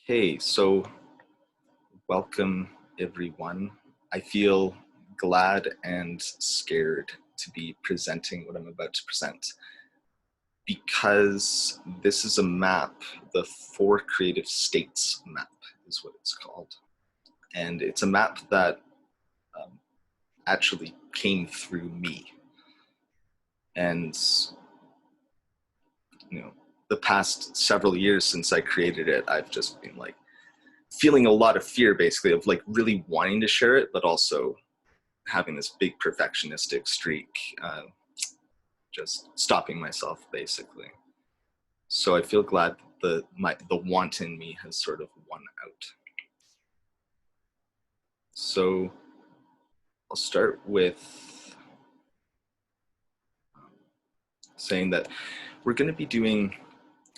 Hey, so welcome everyone. I feel glad and scared to be presenting what I'm about to present because this is a map, the Four Creative States map is what it's called. And it's a map that um, actually came through me. And, the past several years since I created it, I've just been like, feeling a lot of fear basically of like really wanting to share it, but also having this big perfectionistic streak, just stopping myself basically. So I feel glad the want in me has sort of won out. So I'll start with saying that we're going to be doing,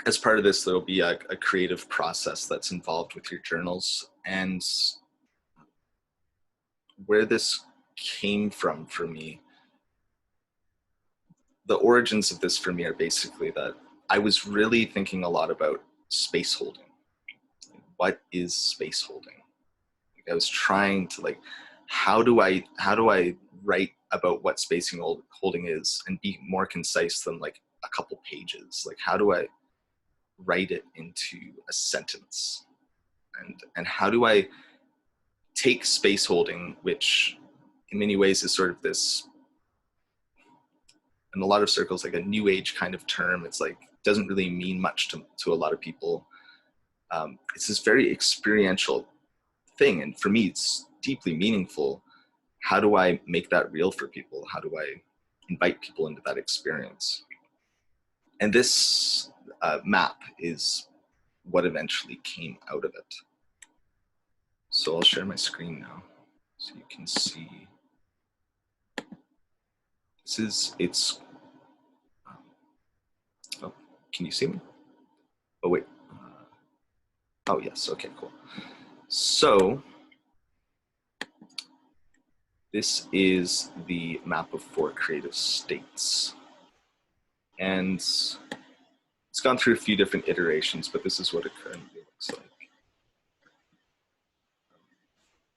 as part of this, there'll be a creative process that's involved with your journals. And where this came from for me, the origins of this for me are basically that I was really thinking a lot about space holding. What is space holding? Like I was trying to how do I write about what spacing holding is and be more concise than like a couple pages? Like how do I write it into a sentence? And how do I take space holding, which in many ways is sort of this, in a lot of circles, like a new age kind of term. It's like, doesn't really mean much to a lot of people. It's this very experiential thing. And for me, it's deeply meaningful. How do I make that real for people? How do I invite people into that experience? And this map is what eventually came out of it. So I'll share my screen now so you can see. It's, oh, can you see me? Oh, wait. Oh, yes. Okay, cool. So this is the map of four creative states. And it's gone through a few different iterations, but this is what it currently looks like.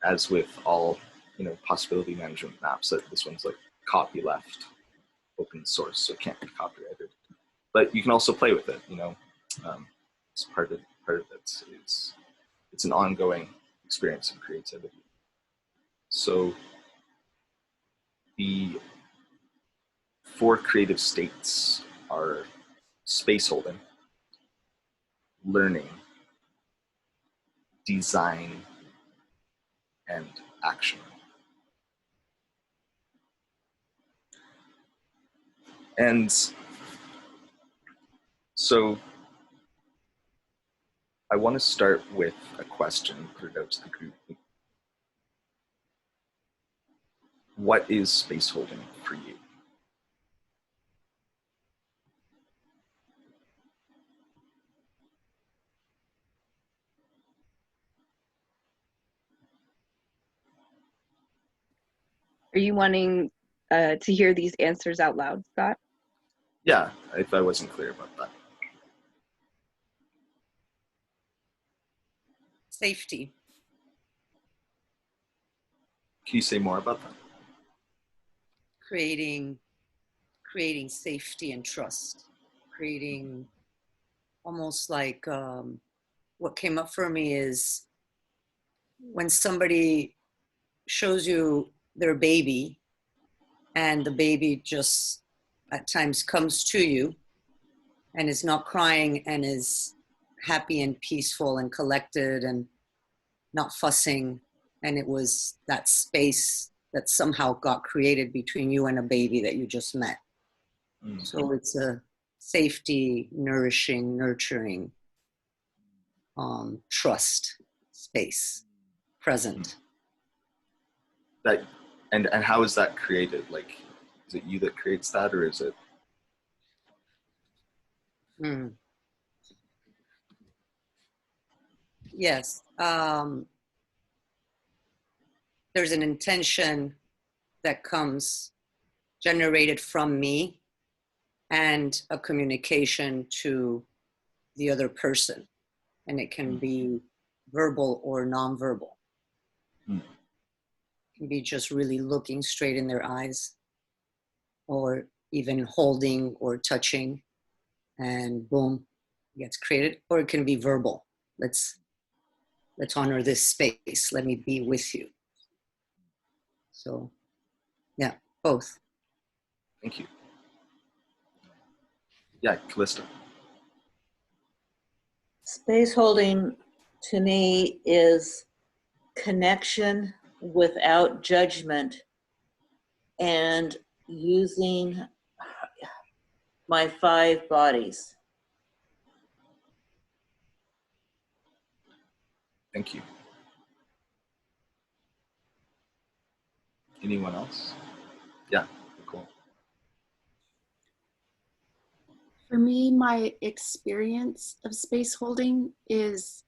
As with all, possibility management maps, that this one's like copyleft, open source, so it can't be copyrighted. But you can also play with it, it's part of it is it's an ongoing experience of creativity. So the four creative states are space holding, learning, design, and action. And so I want to start with a question, put it out to the group. What is space holding for you? Are you wanting to hear these answers out loud, Scott? Yeah, if I wasn't clear about that. Safety. Can you say more about that? Creating safety and trust. Creating almost like what came up for me is when somebody shows you their baby and the baby just at times comes to you and is not crying and is happy and peaceful and collected and not fussing. And it was that space that somehow got created between you and a baby that you just met. Mm-hmm. So it's a safety, nourishing, nurturing, trust space, present. That and how is that created? Like, is it you that creates that, or is it? Yes. There's an intention that comes generated from me and a communication to the other person. And it can be verbal or nonverbal. Hmm. It can be just really looking straight in their eyes, or even holding or touching, and boom, it gets created. Or it can be verbal. Let's honor this space. Let me be with you. So yeah, both. Thank you. Yeah, Callista. Space holding to me is connection without judgment and using my 5 bodies. Thank you. Anyone else? Yeah, cool. For me, my experience of space holding is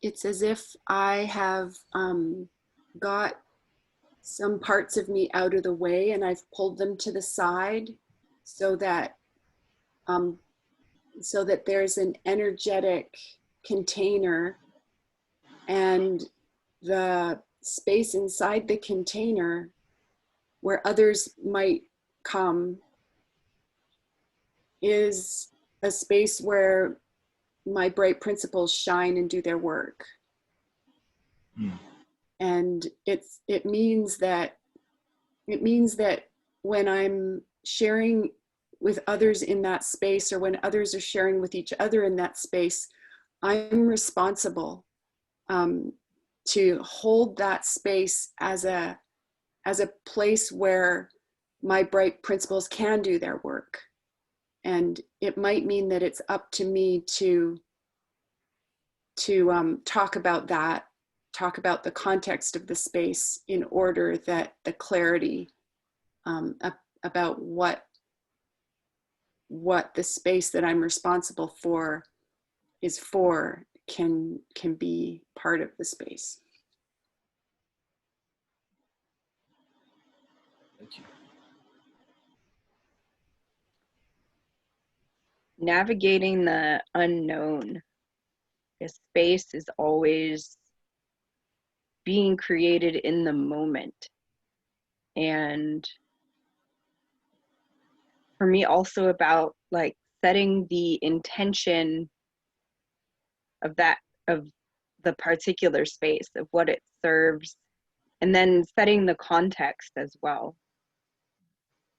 it's as if I have got some parts of me out of the way and I've pulled them to the side so that there's an energetic container, and the space inside the container where others might come is a space where my bright principles shine and do their work. Mm. And it means that when I'm sharing with others in that space, or when others are sharing with each other in that space, I'm responsible to hold that space as a place where my bright principles can do their work. And it might mean that it's up to me to talk about the context of the space, in order that the clarity about what the space that I'm responsible for is for can be part of the space. Thank you. Navigating the unknown. The space is always being created in the moment. And for me, also about like setting the intention of the particular space, of what it serves, and then setting the context as well,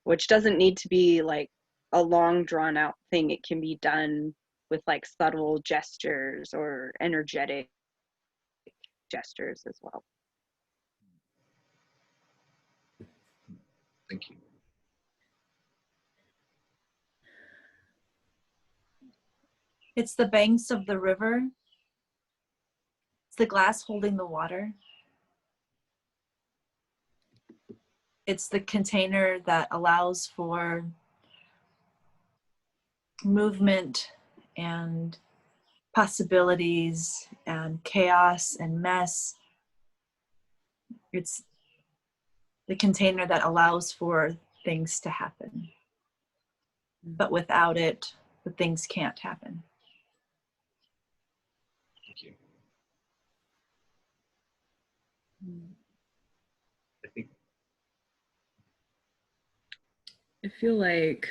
which doesn't need to be like a long drawn out thing. It can be done with like subtle gestures or energetic gestures as well. Thank you. It's the banks of the river. It's the glass holding the water. It's the container that allows for movement and possibilities and chaos and mess. It's the container that allows for things to happen. But without it, the things can't happen. Thank you. I think I feel like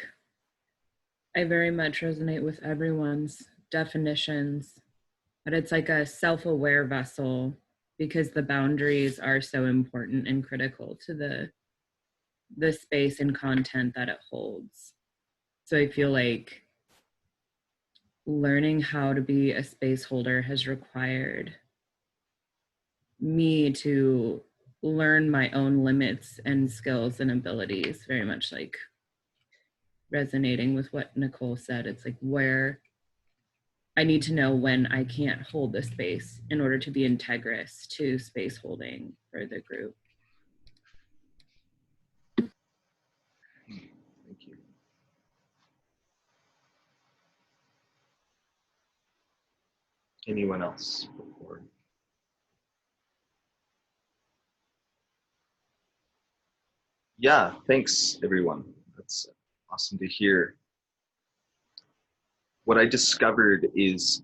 I very much resonate with everyone's definitions, but it's like a self-aware vessel, because the boundaries are so important and critical to the space and content that it holds. So I feel like learning how to be a space holder has required me to learn my own limits and skills and abilities, very much like resonating with what Nicole said. It's like where I need to know when I can't hold the space in order to be integrous to space holding for the group. Thank you. Anyone else before? Yeah, thanks everyone. That's awesome to hear. What I discovered is,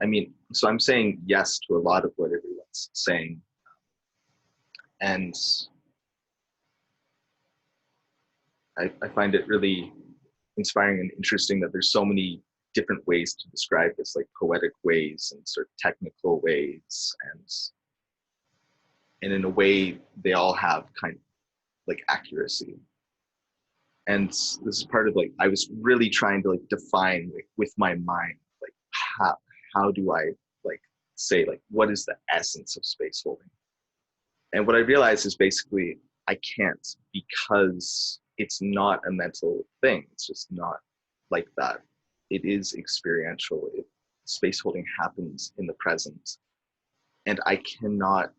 so I'm saying yes to a lot of what everyone it's saying. And I find it really inspiring and interesting that there's so many different ways to describe this, like poetic ways and sort of technical ways, and in a way they all have kind of like accuracy. And this is part of like, I was really trying to like define like, with my mind, like how do I like say like what is the essence of space holding? And what I realized is basically I can't, because it's not a mental thing. It's just not like that. It is experiential. Space holding happens in the present. And I cannot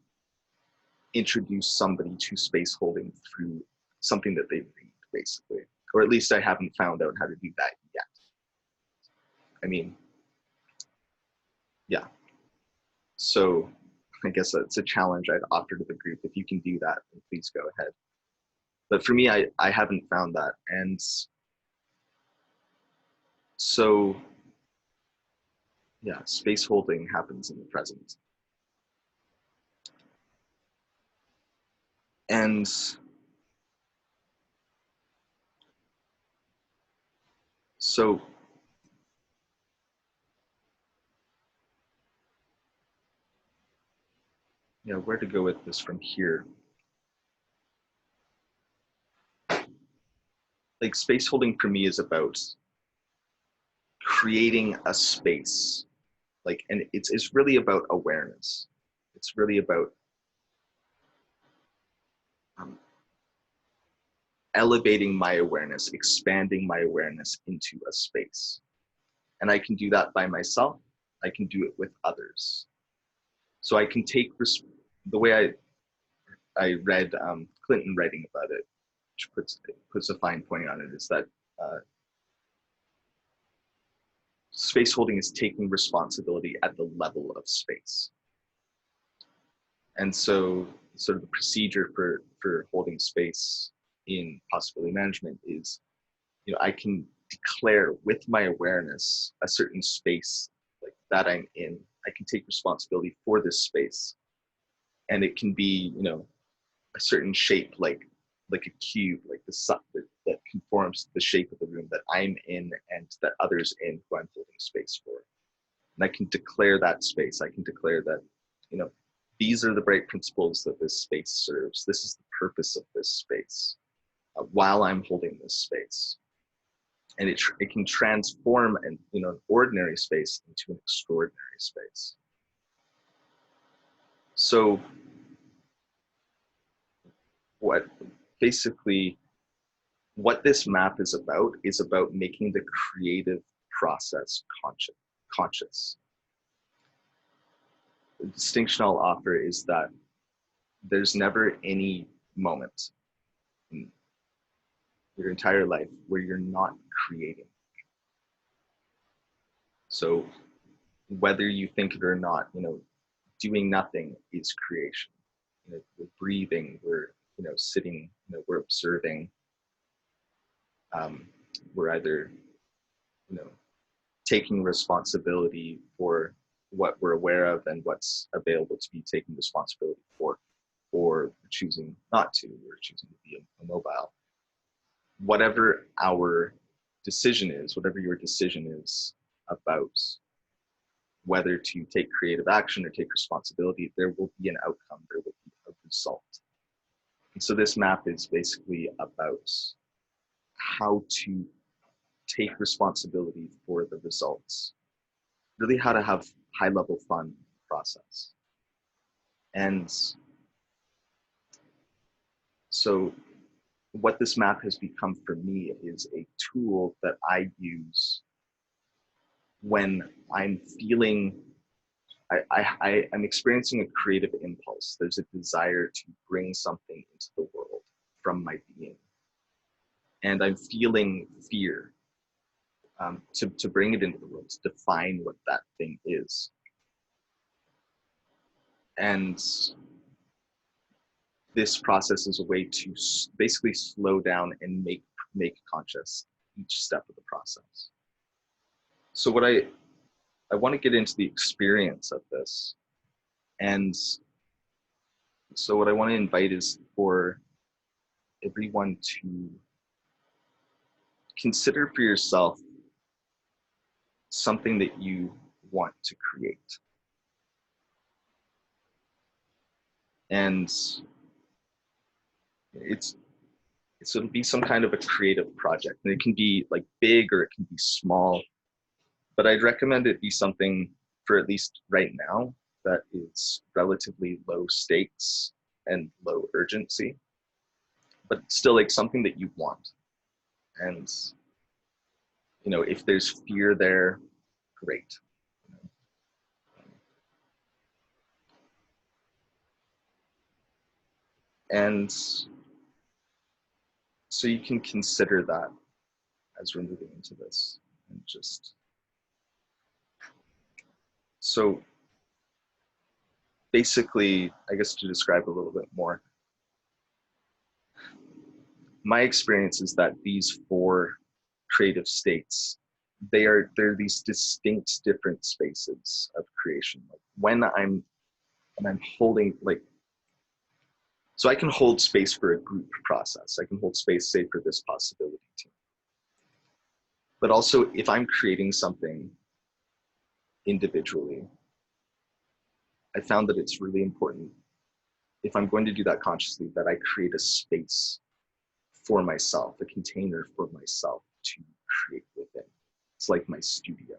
introduce somebody to space holding through something that they read, basically. Or at least I haven't found out how to do that yet. I mean, yeah. So I guess that's a challenge I'd offer to the group. If you can do that, then please go ahead. But for me, I haven't found that. And so, yeah, space holding happens in the present. And so, yeah, where to go with this from here? Like space holding for me is about creating a space, like, and it's really about awareness. It's really about elevating my awareness, expanding my awareness into a space. And I can do that by myself. I can do it with others. So I can take the way I read Clinton writing about it, which puts a fine point on it, is that space holding is taking responsibility at the level of space. And so sort of the procedure for holding space in possibility management is, you know, I can declare with my awareness a certain space like that I'm in. I can take responsibility for this space. And it can be, you know, a certain shape, like a cube, like the sun that conforms to the shape of the room that I'm in and that others in who I'm holding space for. And I can declare that space. I can declare that, you know, these are the bright principles that this space serves. This is the purpose of this space while I'm holding this space. And it can transform an, you know, an ordinary space into an extraordinary space. So what this map is about making the creative process conscious. The distinction I'll offer is that there's never any moment in your entire life where you're not creating. So whether you think it or not, you know, doing nothing is creation. You know, we're breathing, we're, you know, sitting, you know, we're observing. We're either, you know, taking responsibility for what we're aware of and what's available to be taken responsibility for, or choosing not to, or choosing to be immobile. Whatever our decision is, whatever your decision is about whether to take creative action or take responsibility, there will be an outcome, there will be a result. And so this map is basically about how to take responsibility for the results, really how to have high-level fun in the process. And so what this map has become for me is a tool that I use when I'm feeling, I'm experiencing a creative impulse. There's a desire to bring something into the world from my being. And I'm feeling fear to bring it into the world, to define what that thing is. And this process is a way to basically slow down and make conscious each step of the process. So what I want to get into the experience of this, and So what I want to invite is for everyone to consider for yourself something that you want to create. And it'll be some kind of a creative project. And it can be like big or it can be small, but I'd recommend it be something, for at least right now, that is relatively low stakes and low urgency, but still like something that you want. And, you know, if there's fear there, great. And so you can consider that as we're moving into this. And just, so basically, I guess to describe a little bit more, my experience is that these four creative states, they're these distinct different spaces of creation. Like when I'm holding, like, so I can hold space for a group process. I can hold space, say, for this possibility team. But also, if I'm creating something individually, I found that it's really important, if I'm going to do that consciously, that I create a space for myself, a container for myself to create within. It's like my studio.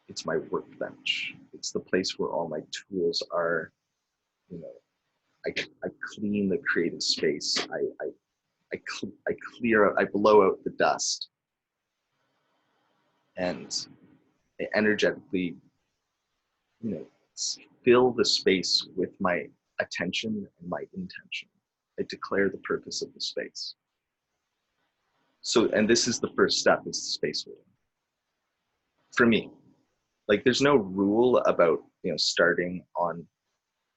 It's my workbench. It's the place where all my tools are. You know, I clean the creative space. I clear out, I blow out the dust, and I energetically, you know, fill the space with my attention and my intention. I declare the purpose of the space. So, and this is the first step, is space holding. For me, like there's no rule about, you know, starting on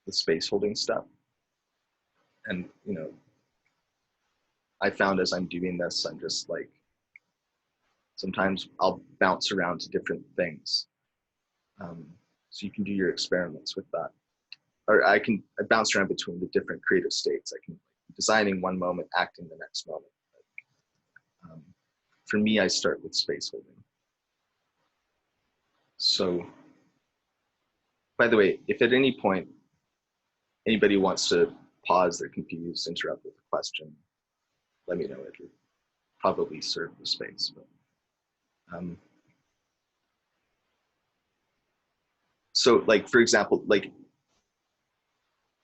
the space holding step. And, you know, I found as I'm doing this, I'm just like, sometimes I'll bounce around to different things. So you can do your experiments with that. Or I bounce around between the different creative states. I can be designing one moment, acting the next moment. For me, I start with space holding. So, by the way, if at any point anybody wants to pause, they're confused, interrupt with a question, let me know. It would probably serve the space. But, so, like, for example, like,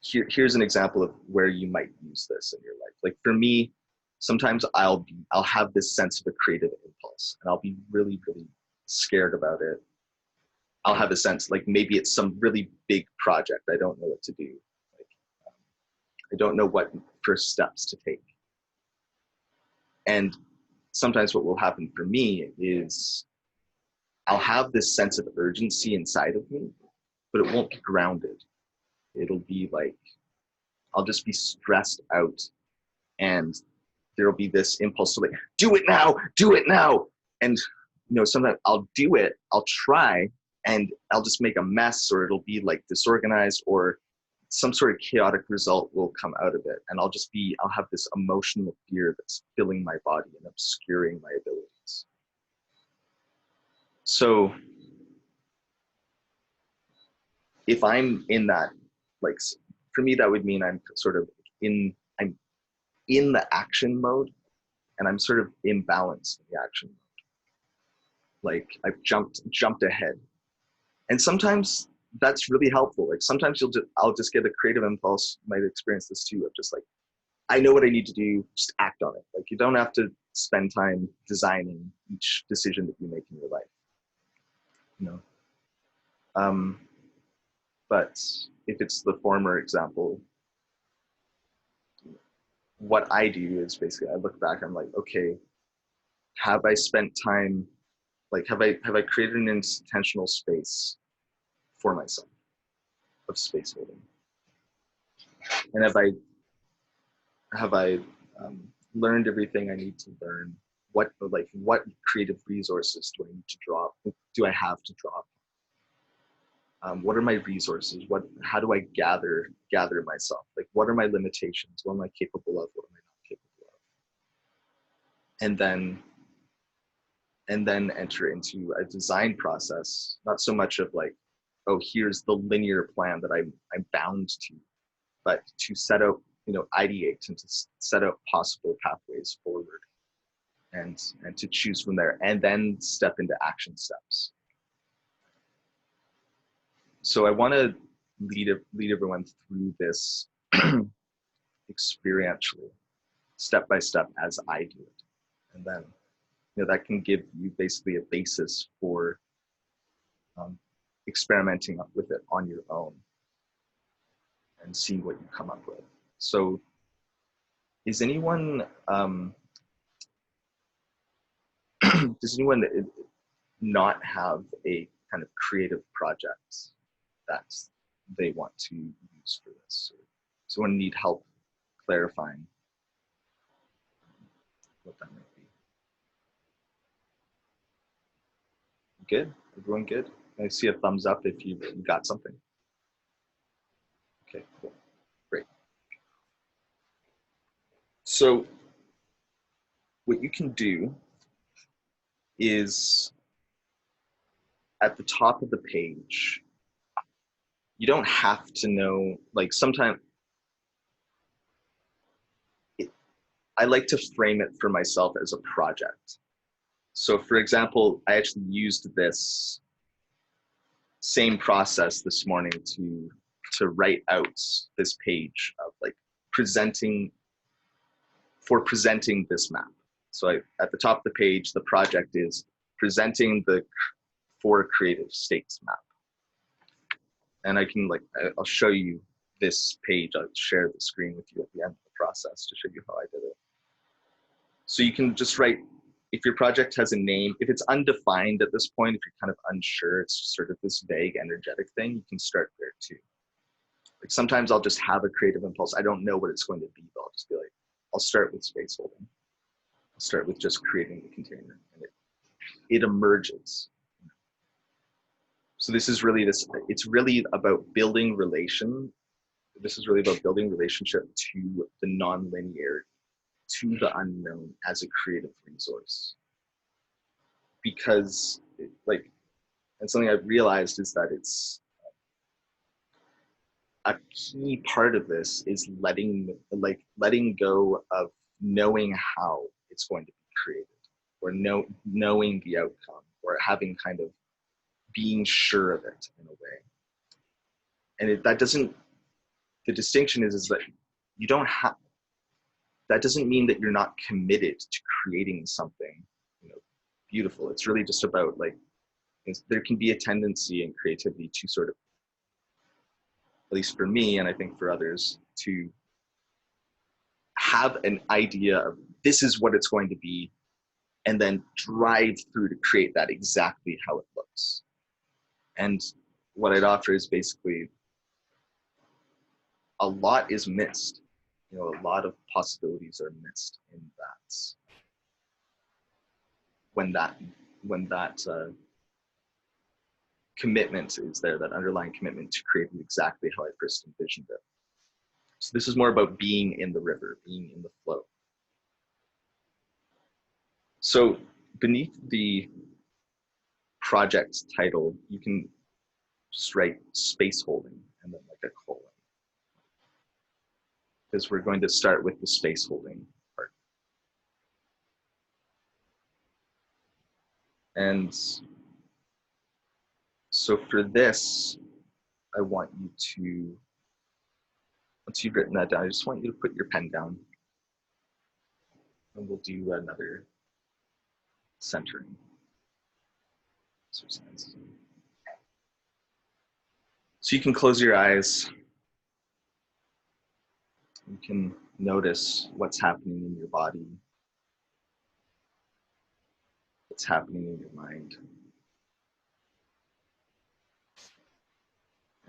here's an example of where you might use this in your life. Like for me, sometimes I'll have this sense of a creative impulse, and I'll be really, really scared about it. I'll have a sense, like maybe it's some really big project. I don't know what to do. Like, I don't know what first steps to take. And sometimes what will happen for me is I'll have this sense of urgency inside of me, but it won't be grounded. It'll be like, I'll just be stressed out, and there'll be this impulse to like, do it now. And, you know, sometimes I'll do it, I'll try, and I'll just make a mess, or it'll be like disorganized, or some sort of chaotic result will come out of it. And I'll have this emotional fear that's filling my body and obscuring my abilities. So if I'm in that, like, for me, that would mean I'm sort of in the action mode, and I'm sort of imbalanced in the action mode. Like I've jumped ahead. And sometimes that's really helpful. Like sometimes I'll just get a creative impulse. You might experience this too, of just like, I know what I need to do, just act on it. Like you don't have to spend time designing each decision that you make in your life, you know? But if it's the former example, what I do is basically I look back, I'm like, okay, have I spent time, like have I created an intentional space for myself of space holding? And have I learned everything I need to learn? What creative resources do I need to draw? Do I have to draw? What are my resources? How do I gather myself? Like, what are my limitations? What am I capable of? What am I not capable of? And then enter into a design process, not so much of like, oh, here's the linear plan that I'm bound to, but to set out, ideate and to set out possible pathways forward, and to choose from there, and then step into action steps. So I want to lead everyone through this experientially, step by step, as I do it, and then that can give you basically a basis for experimenting with it on your own and seeing what you come up with. So, is anyone does anyone not have a kind of creative project that they want to use for this? Or does anyone need help clarifying what that might be? Good? Everyone good? I see a thumbs up if you got something. Okay, cool. Great. So what you can do is, at the top of the page, you don't have to know, like, sometimes I like to frame it for myself as a project. So for example, I actually used this same process this morning to write out this page of like presenting this map. So at the top of the page, the project is presenting the 4 creative states map. And I'll show you this page. I'll share the screen with you at the end of the process to show you how I did it. So you can just write, if your project has a name, if it's undefined at this point, if you're kind of unsure, it's just sort of this vague, energetic thing, you can start there too. Like sometimes I'll just have a creative impulse. I don't know what it's going to be, but I'll just be like, I'll start with space holding. I'll start with just creating the container, and it emerges. So this is really it's really about building relation. This is really about building relationship to the non-linearity, to the unknown as a creative resource. Because and something I've realized is that it's a key part of this is letting go of knowing how it's going to be created, or knowing the outcome, or having kind of being sure of it in a way. And the distinction is that you don't have, that doesn't mean that you're not committed to creating something beautiful. It's really just about there can be a tendency in creativity to sort of, at least for me, and I think for others, to have an idea of this is what it's going to be, and then drive through to create that exactly how it looks. And what I'd offer is basically a lot is missed. A lot of possibilities are missed in that. When that commitment is there, that underlying commitment to creating exactly how I first envisioned it. So this is more about being in the river, being in the flow. So beneath the project title, you can just write space holding and then like a colon, because we're going to start with the space holding part. And so for this, I want you to, once you've written that down, I just want you to put your pen down, and we'll do another centering exercise. So you can close your eyes. You can notice what's happening in your body, what's happening in your mind.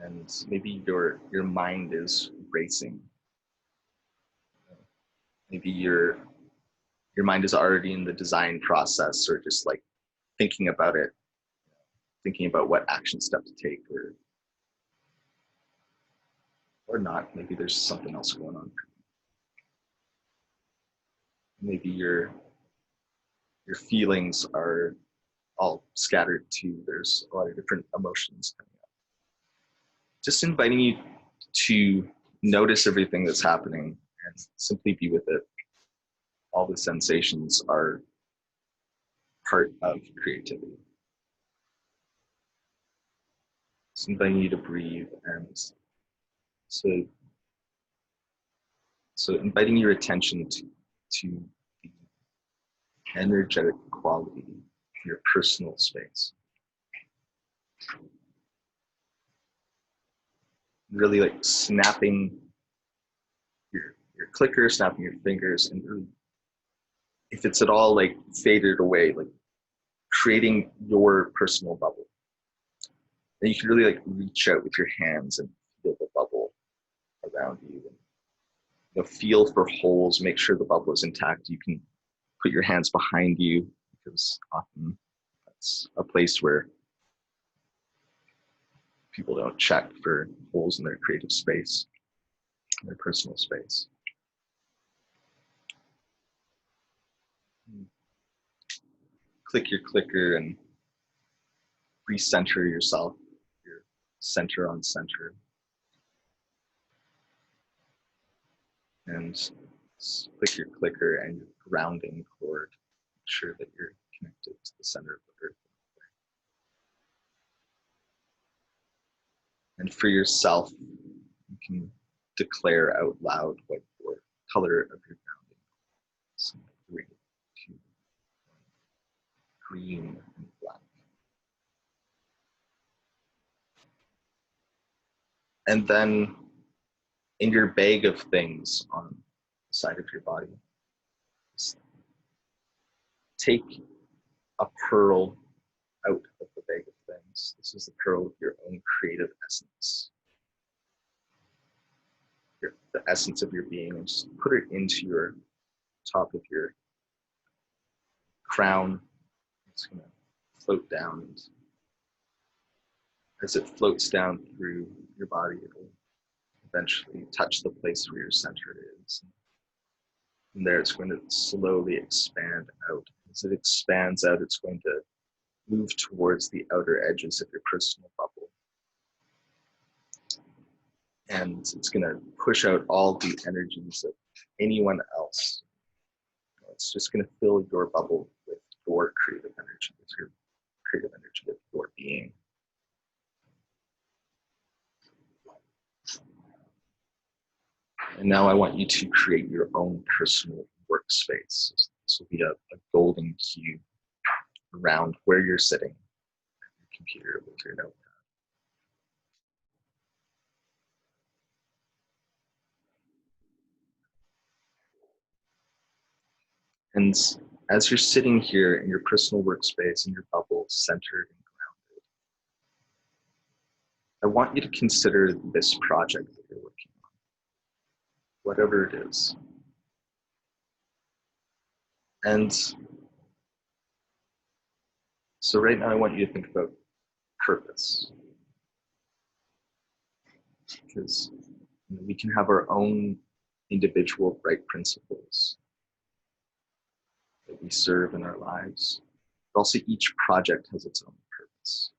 And maybe your mind is racing. Maybe your mind is already in the design process, or just like thinking about it, thinking about what action step to take, or or not. Maybe there's something else going on. Maybe your feelings are all scattered too. There's a lot of different emotions coming up. Just inviting you to notice everything that's happening and simply be with it. All the sensations are part of creativity. Just inviting you to breathe, and so inviting your attention to the energetic quality of your personal space. Really like snapping your clicker, snapping your fingers, and really, if it's at all like faded away, like creating your personal bubble. And you can really like reach out with your hands and feel the bubble around you. And, feel for holes, make sure the bubble is intact. You can put your hands behind you, because often that's a place where people don't check for holes in their creative space, their personal space. Click your clicker and recenter yourself, your center on center. And click your clicker and your grounding cord. Make sure that you're connected to the center of the earth. And for yourself, you can declare out loud what your color of your grounding is. So 3, 2, 1, green and black. And then in your bag of things on the side of your body, take a pearl out of the bag of things. This is the pearl of your own creative essence. The essence of your being, and just put it into your top of your crown. It's going to float down, and as it floats down through your body, it'll eventually touch the place where your center is. And there it's going to slowly expand out. As it expands out, it's going to move towards the outer edges of your personal bubble. And it's going to push out all the energies of anyone else. It's just going to fill your bubble with your creative energy, with your creative energy of your being. And now I want you to create your own personal workspace. This will be a golden cube around where you're sitting, your computer with your notepad. And as you're sitting here in your personal workspace, in your bubble, centered and grounded, I want you to consider this project that you're working on, whatever it is. And so right now I want you to think about purpose. Because we can have our own individual bright principles that we serve in our lives, but also each project has its own purpose.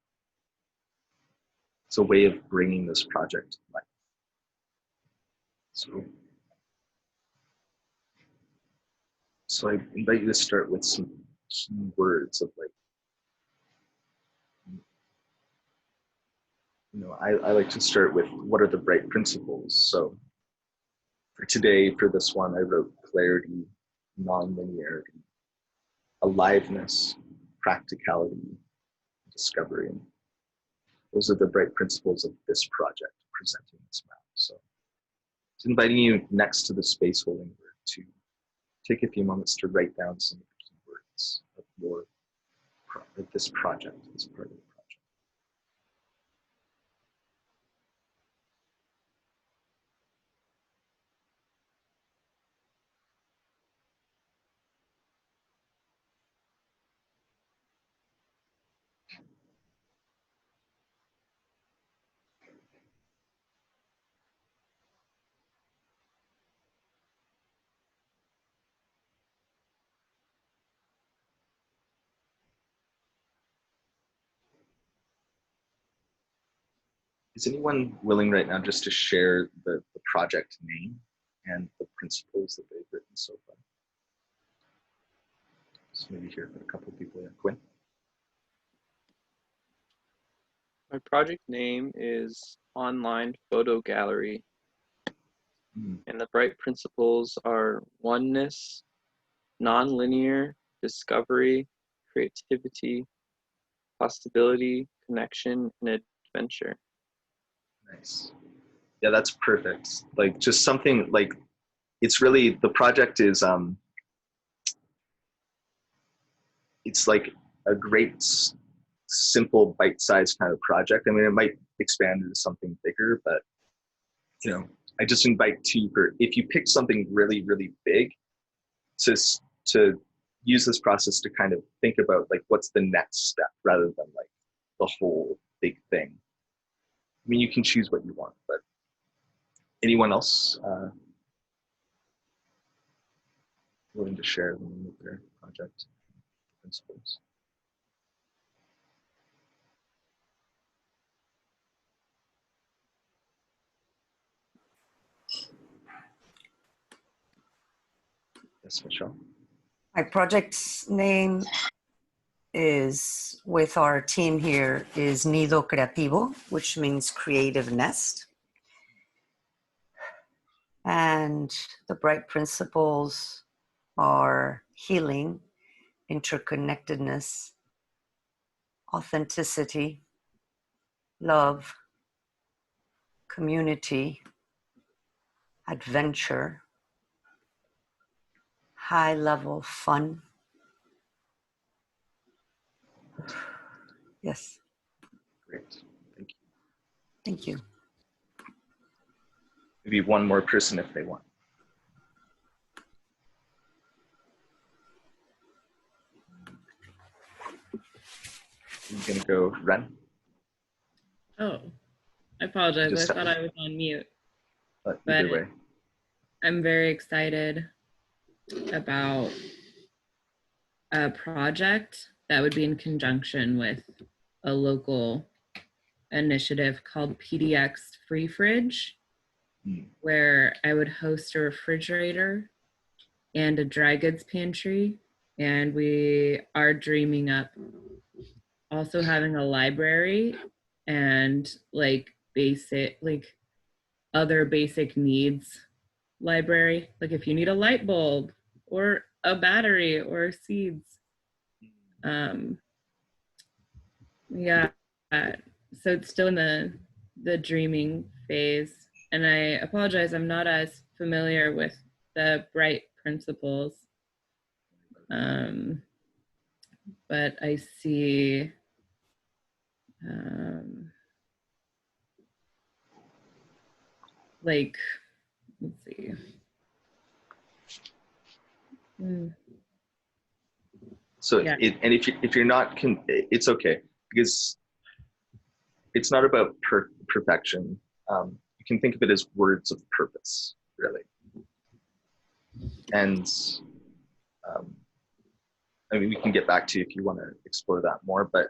It's a way of bringing this project to life. So I invite you to start with some key words of like, I like to start with what are the bright principles. So for today, for this one, I wrote clarity, non-linearity, aliveness, practicality, discovery. Those are the bright principles of this project, presenting this map. So it's inviting you next to the space holding word to take a few moments to write down some of the key words of this project, this part of the project. Is anyone willing right now just to share the project name and the principles that they've written so far? Just maybe hear from a couple of people. Yeah, Quinn? My project name is Online Photo Gallery, and the bright principles are oneness, nonlinear, discovery, creativity, possibility, connection, and adventure. Nice. Yeah, that's perfect. Like just something like, it's really, the project is, it's like a great, simple, bite-sized kind of project. I mean, it might expand into something bigger, but you know, I just invite to, for if you pick something really, really big, to use this process to kind of think about like what's the next step rather than like the whole big thing. I mean, you can choose what you want, but anyone else willing to share the name of their project principles? Yes, Michelle. My project's name is, with our team here, is Nido Creativo, which means creative nest. And the bright principles are healing, interconnectedness, authenticity, love, community, adventure, high level fun. Yes. Great. Thank you. Thank you. Maybe one more person if they want. I'm gonna go Ren. Oh, I apologize. Just I thought I was on mute. Either way. I'm very excited about a project that would be in conjunction with a local initiative called PDX Free Fridge, where I would host a refrigerator and a dry goods pantry. And we are dreaming up also having a library and like other basic needs library. Like if you need a light bulb or a battery or seeds. Yeah, so it's still in the dreaming phase. And I apologize, I'm not as familiar with the bright principles. But I see like, let's see. So yeah. And if you're not, it's okay, because it's not about perfection. You can think of it as words of purpose, really. And I mean, we can get back to you if you want to explore that more, but,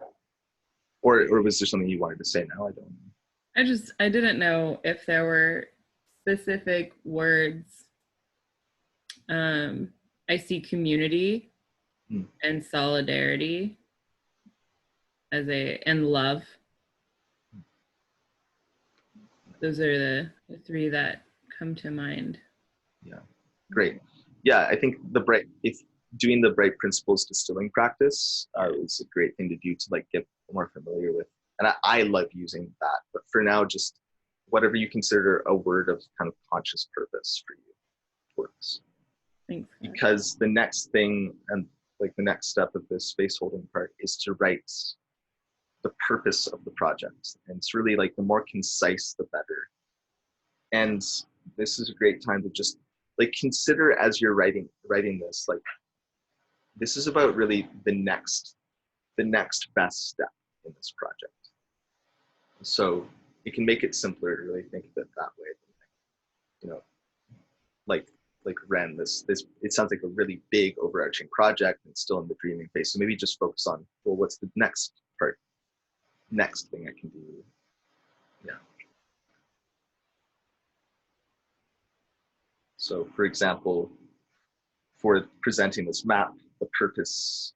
or was there something you wanted to say now? I don't know. I didn't know if there were specific words. I see community and solidarity and love. Those are the three that come to mind. Yeah, great. Yeah, I think if doing the bright principles distilling practice is a great thing to do to like get more familiar with. And I love using that, but for now, just whatever you consider a word of kind of conscious purpose for you works. Thanks. Because the next thing, and like the next step of this space holding part, is to write the purpose of the project. And it's really like the more concise, the better. And this is a great time to just like consider as you're writing this, like this is about really the next best step in this project. So it can make it simpler to really think of it that way. You know, like Ren, this it sounds like a really big overarching project and still in the dreaming phase. So maybe just focus on, well, what's the next thing I can do? Yeah. So for example, for presenting this map, the purpose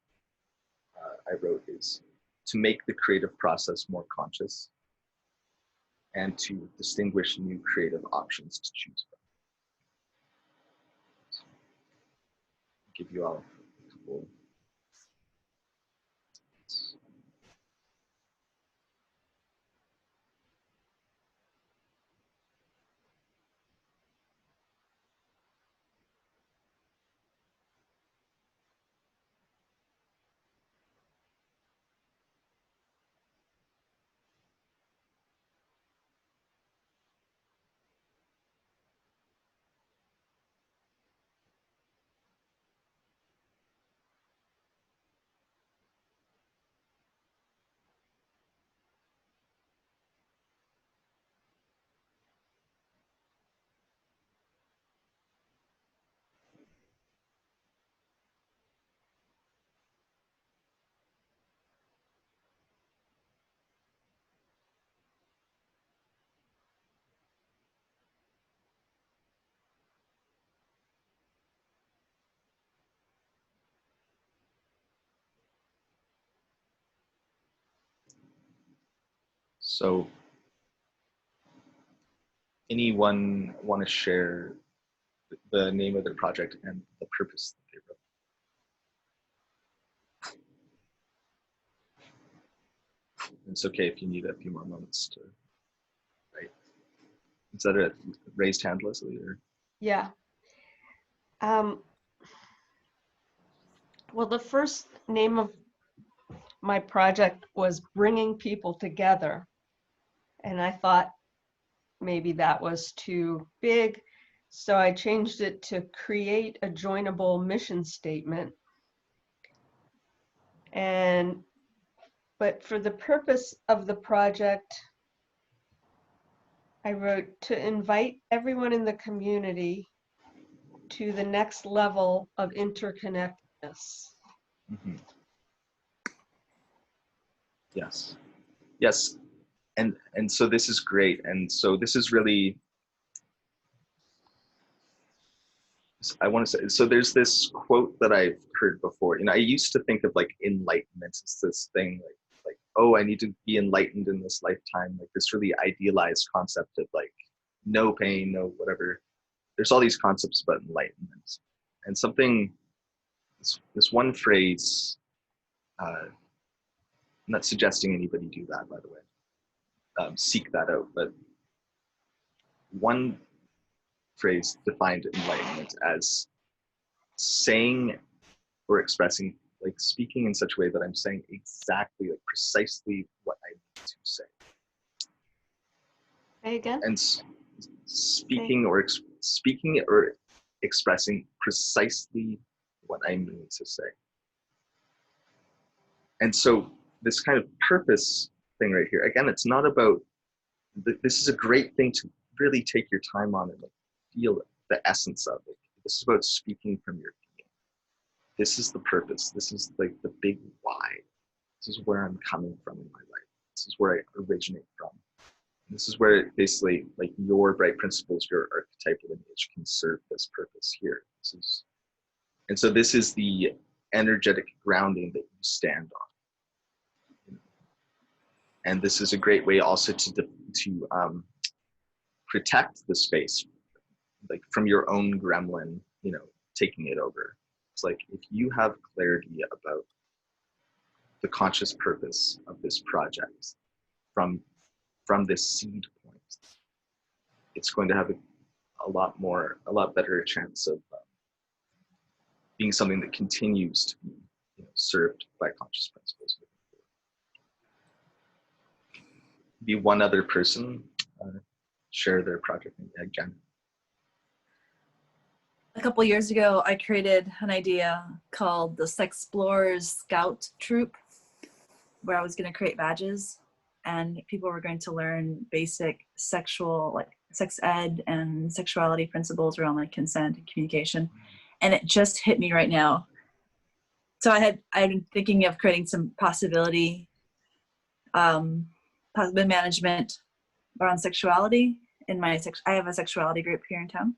I wrote is to make the creative process more conscious and to distinguish new creative options to choose from. So, I'll give you all a couple. So anyone want to share the name of their project and the purpose that they wrote? It's okay if you need a few more moments to write. Is that a raised hand, Leslie? Or? Yeah. Well, the first name of my project was Bringing People Together. And I thought maybe that was too big. So I changed it to Create a Joinable Mission Statement. But for the purpose of the project, I wrote to invite everyone in the community to the next level of interconnectedness. Mm-hmm. Yes. Yes. And so this is great. And so this is really, I want to say, so there's this quote that I've heard before. I used to think of like enlightenment as this thing like, oh, I need to be enlightened in this lifetime, like this really idealized concept of like no pain, no whatever. There's all these concepts about enlightenment. And something, this one phrase, I'm not suggesting anybody do that, by the way. Seek that out, but one phrase defined enlightenment as saying or expressing, like speaking in such a way that I'm saying exactly, like precisely what I need to say. Say again? And speaking or expressing precisely what I mean to say. And so this kind of purpose thing right here, again, it's not about, this is a great thing to really take your time on and like feel the essence of it. This is about speaking from your being. This is the purpose. This is like the big why. This is where I'm coming from in my life. This is where I originate from. This is where basically like your bright principles, your archetypal lineage can serve this purpose here. And so this is the energetic grounding that you stand on. And this is a great way also to protect the space, like from your own gremlin, taking it over. It's like if you have clarity about the conscious purpose of this project from this seed point, it's going to have a lot better chance of being something that continues to be served by conscious principles. Be one other person share their project name again. A couple years ago, I created an idea called the Sexplorers Scout Troop, where I was going to create badges and people were going to learn basic sexual, like sex ed and sexuality principles around like consent and communication. And it just hit me right now. So I've been thinking of creating some possibility management around sexuality in I have a sexuality group here in town.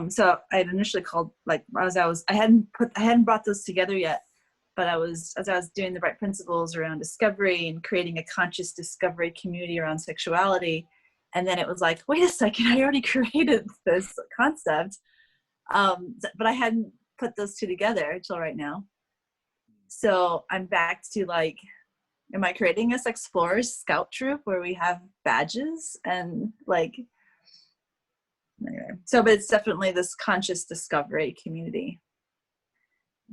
So I had initially called, like, I hadn't brought those together yet, but as I was doing the right principles around discovery and creating a conscious discovery community around sexuality, and then it was like, wait a second, I already created this concept, but I hadn't put those two together until right now. So I'm back to like, am I creating a Explorers Scout troop where we have badges and like, anyway. So, but it's definitely this conscious discovery community,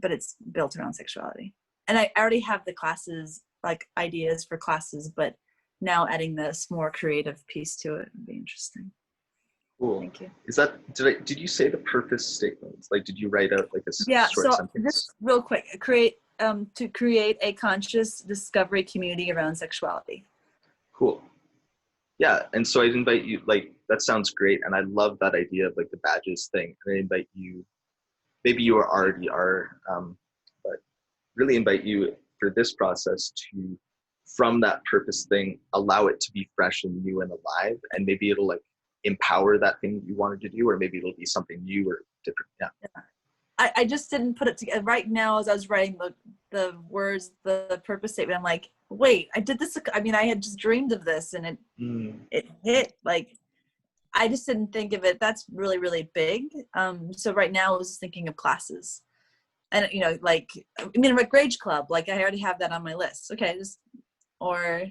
but it's built around sexuality. And I already have the classes, like ideas for classes, but now adding this more creative piece to it would be interesting. Cool. Thank you. Is that, did you say the purpose statement? Like, did you write out like a short So sentence? this real quick, to create a conscious discovery community around sexuality. Cool. Yeah, and so I'd invite you, like, that sounds great, and I love that idea of like the badges thing. And I invite you, maybe you already are, but really invite you for this process to, from that purpose thing, allow it to be fresh and new and alive, and maybe it'll like empower that thing that you wanted to do, or maybe it'll be something new or different. Yeah. I just didn't put it together right now as I was writing the words, the purpose statement. I'm like, wait, I did this. I mean, I had just dreamed of this, and it hit. Like, I just didn't think of it. That's really, really big. So right now I was thinking of classes, and like, I mean, like Rage Club. Like, I already have that on my list. Okay, or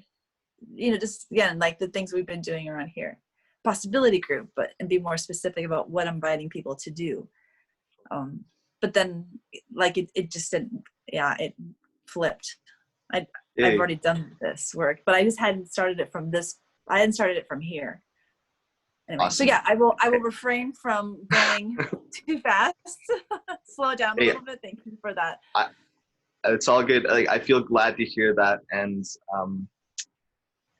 just again, like the things we've been doing around here, possibility group, and be more specific about what I'm inviting people to do. But then like it just didn't, it flipped. I've already done this work, but I just hadn't started it from this. I hadn't started it from here. Anyway, Awesome. So I will refrain from going too fast. Slow down a little bit. Thank you for that. It's all good. Like, I feel glad to hear that. And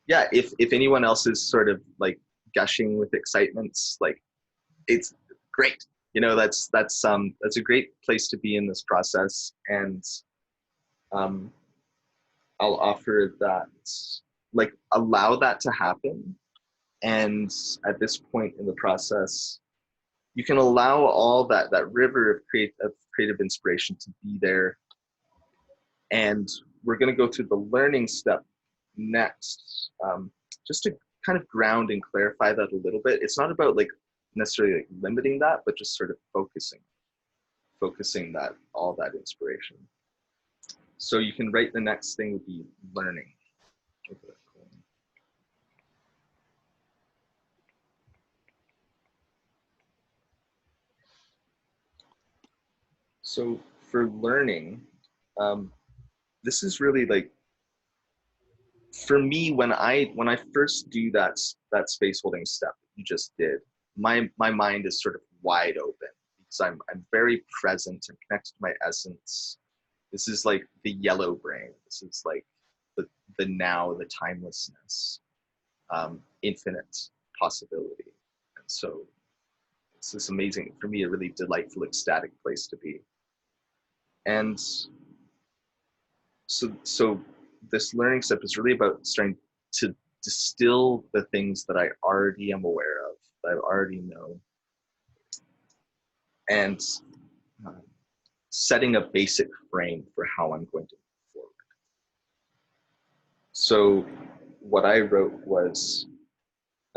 if anyone else is sort of like gushing with excitement, like, it's great. That's a great place to be in this process. And I'll offer that, like, allow that to happen. And at this point in the process, you can allow all that river of creative inspiration to be there. And we're going to go through the learning step next, just to kind of ground and clarify that a little bit. It's not about like necessarily like limiting that, but just sort of focusing that, all that inspiration. So you can write, the next thing would be learning. So for learning, this is really like, for me, when I first do that space holding step that you just did, my mind is sort of wide open, because I'm very present and connected to my essence. This is like the yellow brain. This is like the now, the timelessness, infinite possibility. And so it's this amazing, for me, a really delightful, ecstatic place to be. And so this learning step is really about starting to distill the things that I already am aware of, that I already know, and setting a basic frame for how I'm going to move forward. So what I wrote was,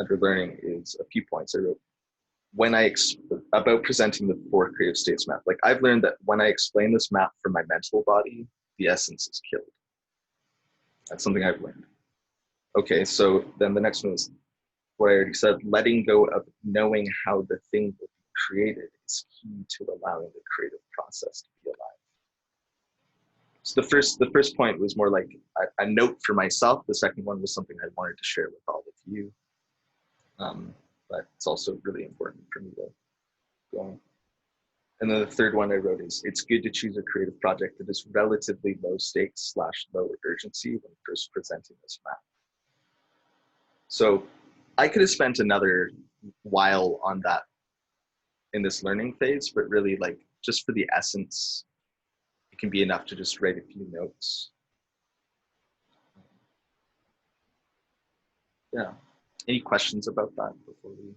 under learning, is a few points. I wrote, about presenting the 4 creative states map. Like, I've learned that when I explain this map for my mental body, the essence is killed. That's something I've learned. Okay, so then the next one is what I already said. Letting go of knowing how the thing will be created is key to allowing the creative process to be alive. So the first point was more like a note for myself. The second one was something I wanted to share with all of you. But it's also really important for me to go on. And then the third one I wrote is, it's good to choose a creative project that is relatively low stakes / low urgency when first presenting this map. So I could have spent another while on that in this learning phase, but really, like, just for the essence, it can be enough to just write a few notes. Yeah. Any questions about that before we?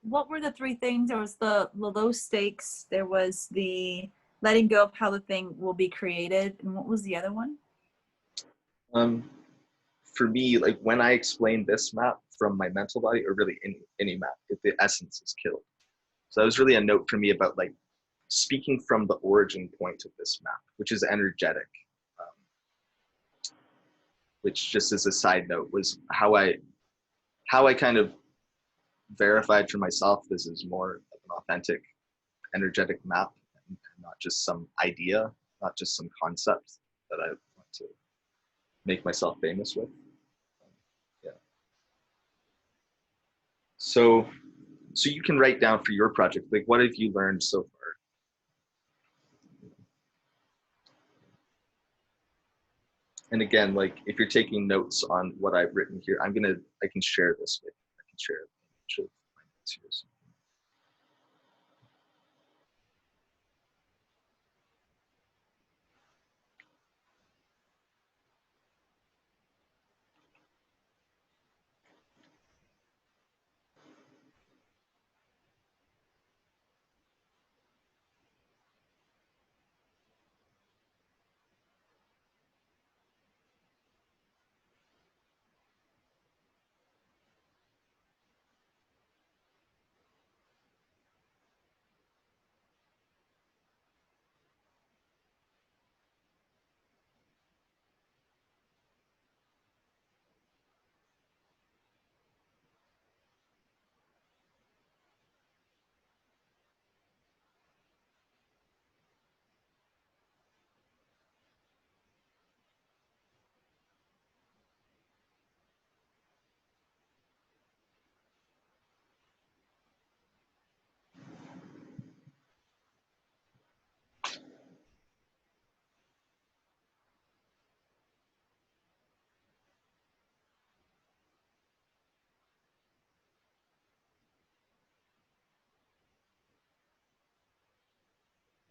what were the three things? There was the low stakes. There was the letting go of how the thing will be created. And what was the other one? For me, like when I explain this map from my mental body, or really any map, the essence is killed. So that was really a note for me about like speaking from the origin point of this map, which is energetic. Which, just as a side note, was how I kind of verified for myself this is more of an authentic, energetic map, and not just some idea, not just some concept that I want to make myself famous with. Yeah. So you can write down for your project, like, what have you learned so far? And again, like if you're taking notes on what I've written here, I can share this with you. I can share a bunch of my notes here. So.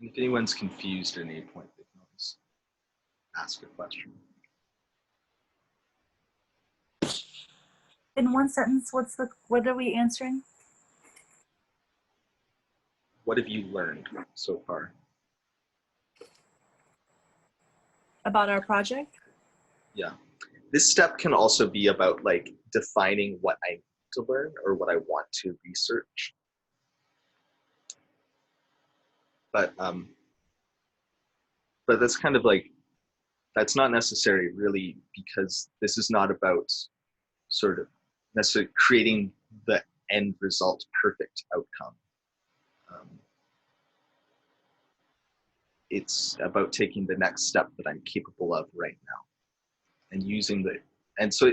And if anyone's confused at any point, they can always ask a question. In one sentence, what are we answering? What have you learned so far? About our project? Yeah. This step can also be about like defining what I need to learn or what I want to research. But that's kind of like, that's not necessary really, because this is not about sort of necessarily creating the end result perfect outcome. It's about taking the next step that I'm capable of right now and using and so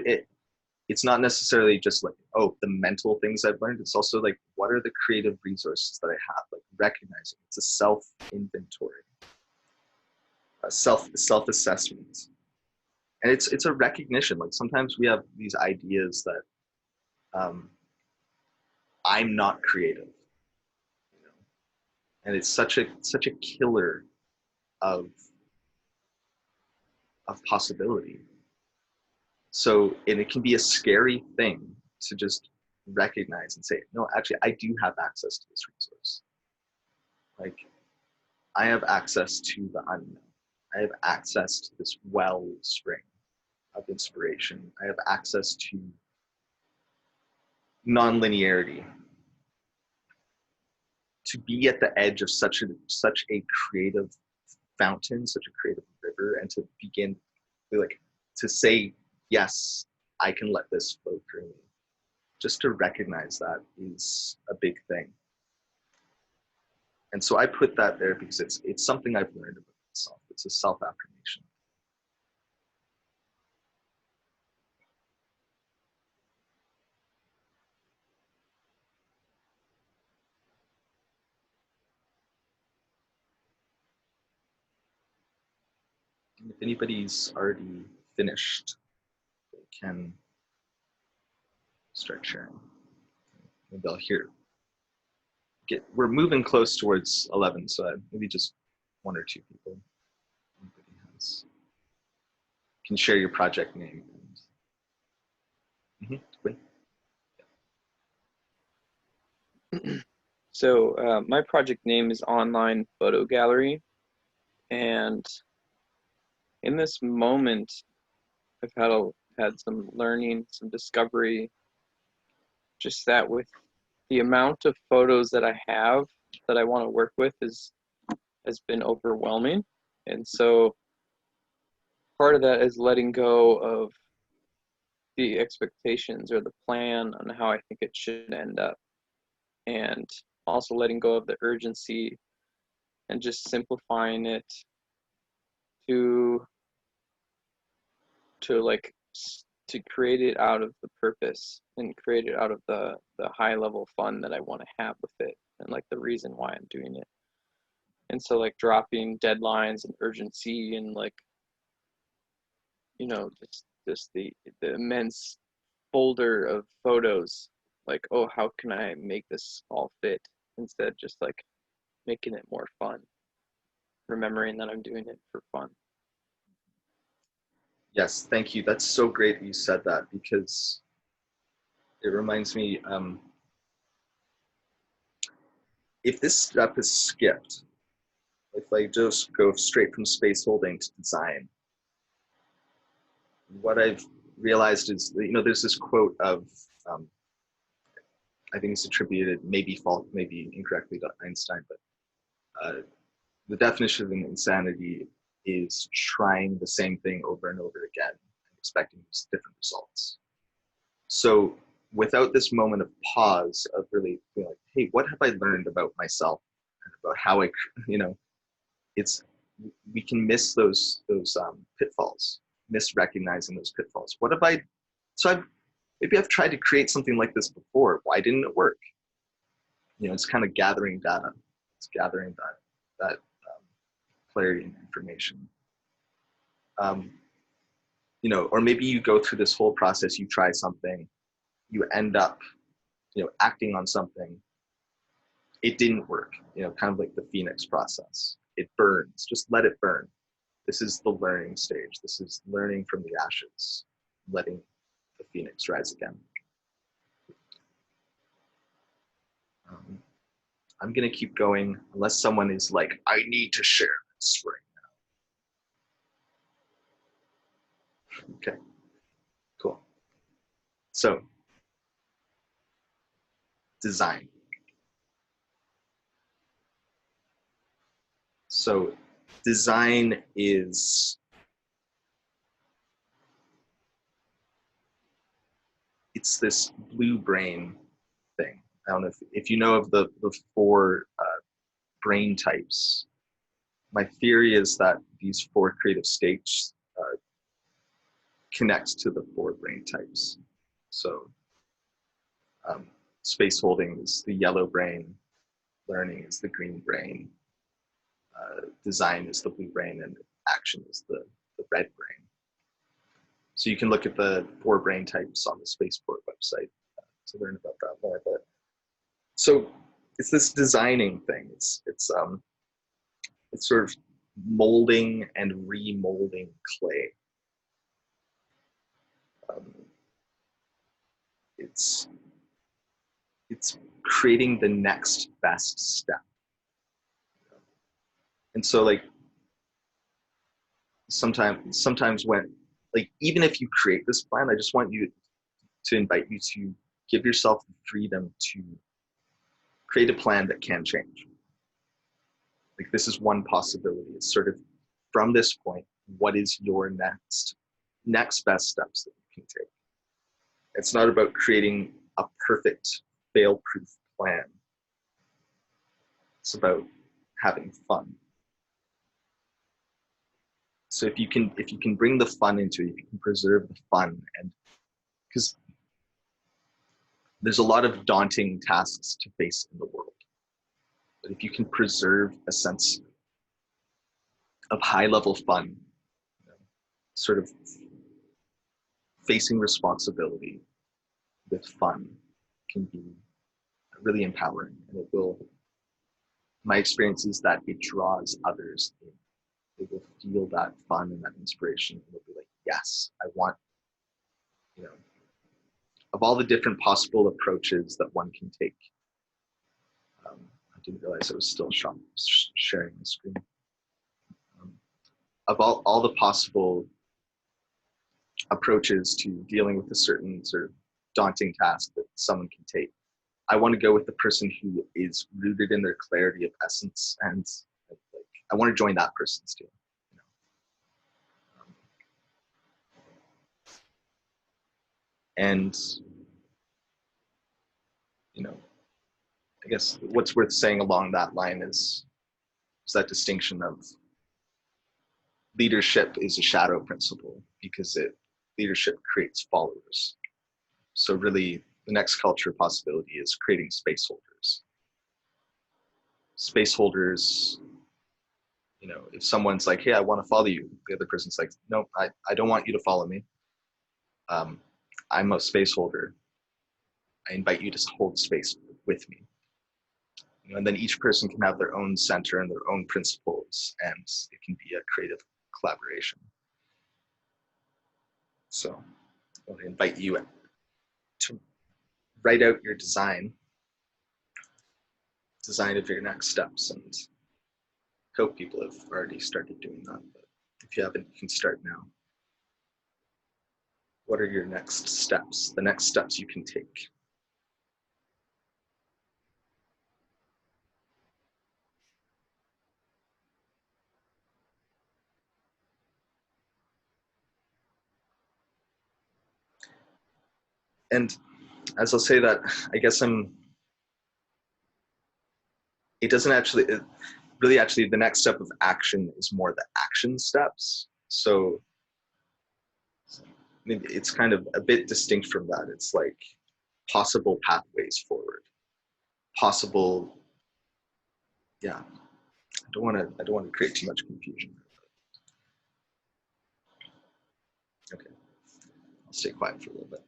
it's not necessarily just like, oh, the mental things I've learned. It's also like, what are the creative resources that I have? Like recognizing it's a self-inventory, a self-assessment. And it's a recognition. Like sometimes we have these ideas that I'm not creative, you know? And it's such a killer of possibility. So, and it can be a scary thing to just recognize and say, no, actually, I do have access to this resource. Like, I have access to the unknown. I have access to this wellspring of inspiration. I have access to non-linearity. To be at the edge of such a creative fountain, such a creative river, and to begin like to say, yes, I can let this flow through me. Just to recognize that is a big thing. And so I put that there because it's something I've learned about myself. It's a self-affirmation. And if anybody's already finished, they can start sharing. Maybe I'll hear. We're moving close towards 11, so maybe just one or two people. Anybody can share your project name. Wait. So my project name is Online Photo Gallery, and in this moment, I've had some learning, some discovery, just that with the amount of photos that I have that I want to work with has been overwhelming. And so part of that is letting go of the expectations or the plan on how I think it should end up, and also letting go of the urgency and just simplifying it to like to create it out of the purpose and create it out of the high level fun that I want to have with it, and like the reason why I'm doing it. And so like dropping deadlines and urgency and like, you know, just the immense folder of photos, like, oh, how can I make this all fit, instead just like making it more fun, remembering that I'm doing it for fun. Yes, thank you. That's so great that you said that, because it reminds me, if this step is skipped, if I just go straight from space holding to design, what I've realized is, you know, there's this quote of, I think it's attributed, maybe incorrectly, to Einstein, but the definition of an insanity is trying the same thing over and over again and expecting different results. So without this moment of pause, of really being like, hey, what have I learned about myself and about how I, you know, we can miss those pitfalls, misrecognizing those pitfalls. What have I, maybe I've tried to create something like this before. Why didn't it work? You know, it's kind of gathering data. It's gathering that clarity and information. You know, or maybe you go through this whole process, you try something, you end up, you know, acting on something, it didn't work, you know, kind of like the Phoenix process. It burns, just let it burn. This is the learning stage. This is learning from the ashes, letting the Phoenix rise again. I'm gonna keep going unless someone is like, I need to share this right now. Okay, cool. So, design. So, design is, it's this blue brain thing. I don't know if you know of the 4 brain types. My theory is that these 4 creative states connect to the 4 brain types. So space holding is the yellow brain, learning is the green brain, design is the blue brain, and action is the red brain. So you can look at the 4 brain types on the Spaceport website to learn about that more. But so it's this designing thing. It's sort of molding and remolding clay. It's creating the next best step. And so like sometimes when, like, even if you create this plan, I just want you to invite you to give yourself the freedom to create a plan that can change. Like, this is one possibility. It's sort of, from this point, what is your next best steps that you can take? It's not about creating a perfect fail-proof plan. It's about having fun. So if you can bring the fun into it, if you can preserve the fun, and because there's a lot of daunting tasks to face in the world, but if you can preserve a sense of high-level fun, you know, sort of facing responsibility with fun, can be really empowering, and it will. My experience is that it draws others in. They will feel that fun and that inspiration, and they'll be like, yes, I want, you know, of all the different possible approaches that one can take, didn't realize I was still sharing the screen. Of all the possible approaches to dealing with a certain sort of daunting task that someone can take, I want to go with the person who is rooted in their clarity of essence, and like, I want to join that person's team. You know? And you know, I guess what's worth saying along that line is that distinction of leadership is a shadow principle, because leadership creates followers. So really, the next culture possibility is creating space holders. Space holders, you know, if someone's like, hey, I want to follow you, the other person's like, no, I don't want you to follow me. I'm a space holder. I invite you to hold space with me. You know, and then each person can have their own center and their own principles, and it can be a creative collaboration. So I want to invite you to write out your design of your next steps, and hope people have already started doing that. But if you haven't, you can start now. What are your next steps? The next steps you can take. And as I'll say that, I guess it doesn't actually, really actually the next step of action is more the action steps. So maybe it's kind of a bit distinct from that. It's like possible pathways forward, possible, yeah. I don't want to create too much confusion. Okay, I'll stay quiet for a little bit.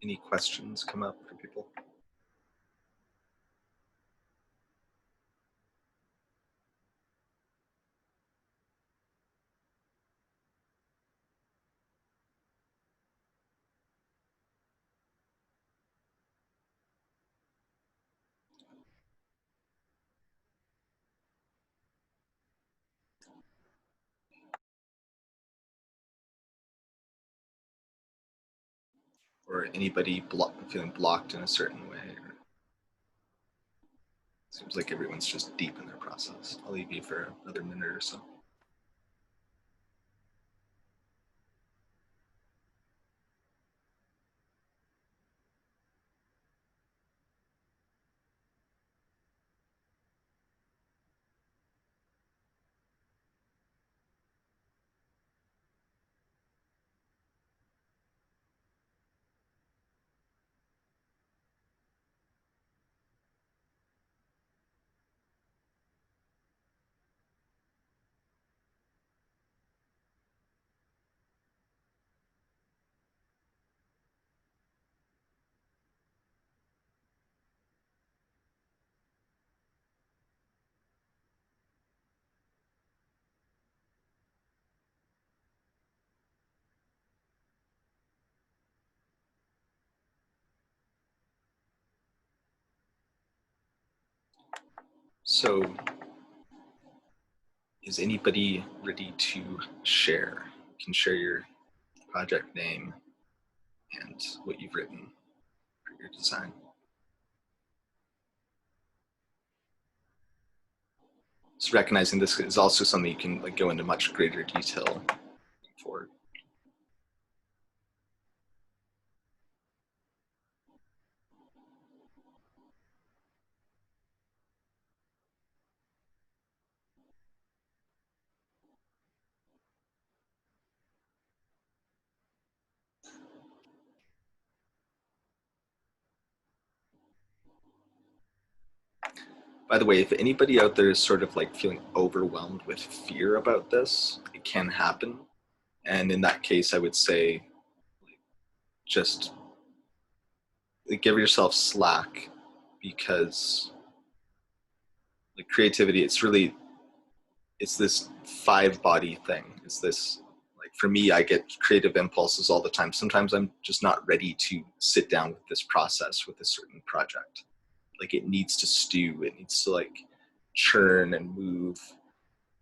Any questions come up for people? Or anybody feeling blocked in a certain way? Or seems like everyone's just deep in their process. I'll leave you for another minute or so. So is anybody ready to share? You can share your project name and what you've written for your design. Just recognizing this is also something you can like go into much greater detail for. By the way, if anybody out there is sort of like feeling overwhelmed with fear about this, it can happen. And in that case, I would say just like, give yourself slack, because like creativity, it's this 5-body thing. It's this, like for me, I get creative impulses all the time. Sometimes I'm just not ready to sit down with this process, with a certain project. Like it needs to stew, it needs to like churn and move.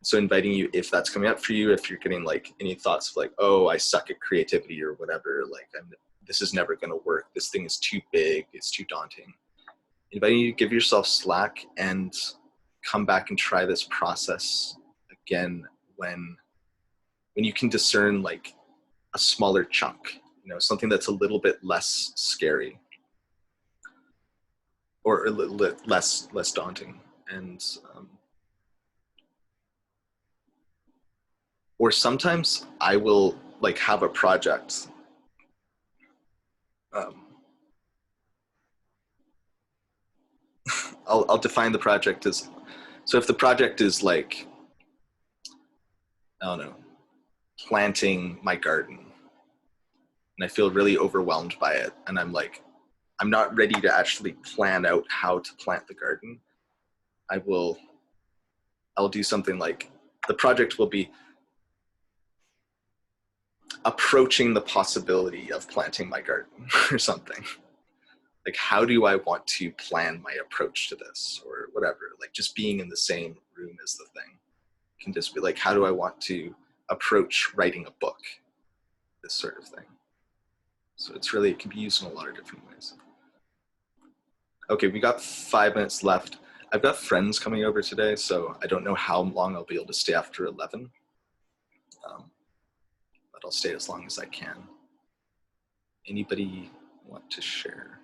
So inviting you, if that's coming up for you, if you're getting like any thoughts of like, oh, I suck at creativity or whatever, like this is never going to work, this thing is too big, it's too daunting, inviting you to give yourself slack and come back and try this process again when you can discern like a smaller chunk, something that's a little bit less scary or a little less daunting. And or sometimes I will like have a project. I'll define the project as, so if the project is like, I don't know, planting my garden, and I feel really overwhelmed by it, and I'm like, I'm not ready to actually plan out how to plant the garden, I'll do something like, the project will be approaching the possibility of planting my garden or something. Like, how do I want to plan my approach to this or whatever? Like just being in the same room is the thing. It can just be like, how do I want to approach writing a book? This sort of thing. So it can be used in a lot of different ways. Okay, we got 5 minutes left. I've got friends coming over today, so I don't know how long I'll be able to stay after 11. But I'll stay as long as I can. Anybody want to share?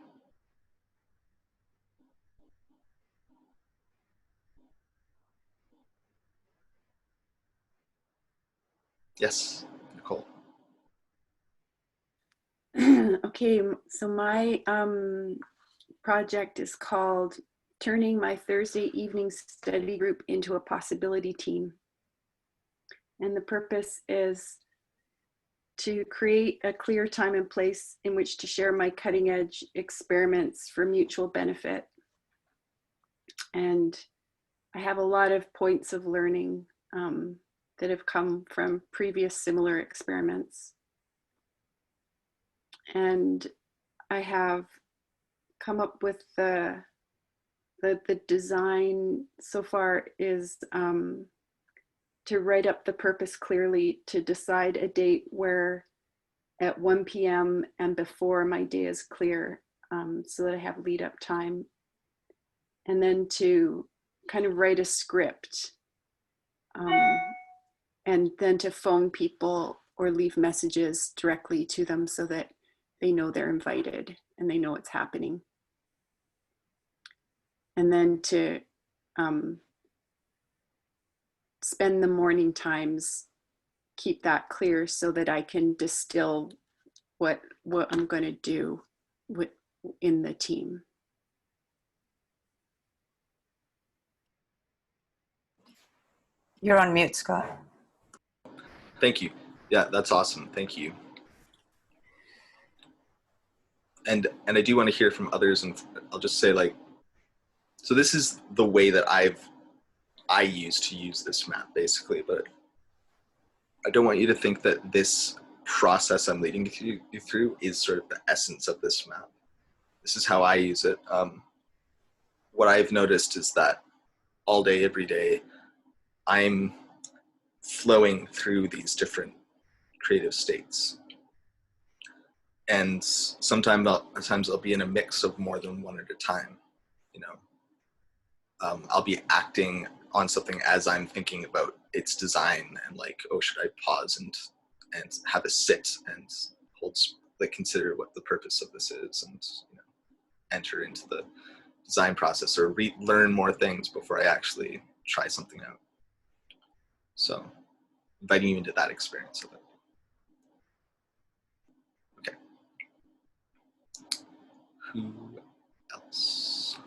Yes, Nicole. Okay, so my project is called Turning My Thursday Evening Study Group into a Possibility Team. And the purpose is to create a clear time and place in which to share my cutting edge experiments for mutual benefit. And I have a lot of points of learning that have come from previous similar experiments. And I have come up with the design so far is to write up the purpose clearly, to decide a date where at 1 p.m. and before my day is clear, so that I have lead up time. And then to kind of write a script, and then to phone people or leave messages directly to them so that they know they're invited and they know it's happening. And then to spend the morning times, keep that clear so that I can distill what I'm going to do in the team. You're on mute, Scott. Thank you. Yeah, that's awesome. Thank you. And I do want to hear from others, and I'll just say like, so this is the way that I use to use this map basically, but I don't want you to think that this process I'm leading you through is sort of the essence of this map. This is how I use it. What I've noticed is that all day, every day, I'm flowing through these different creative states. And sometimes I'll be in a mix of more than one at a time. You know, I'll be acting on something as I'm thinking about its design, and like, oh, should I pause and have a sit and hold, like, consider what the purpose of this is, and, you know, enter into the design process, or learn more things before I actually try something out. So inviting you into that experience of it. Okay. Who else?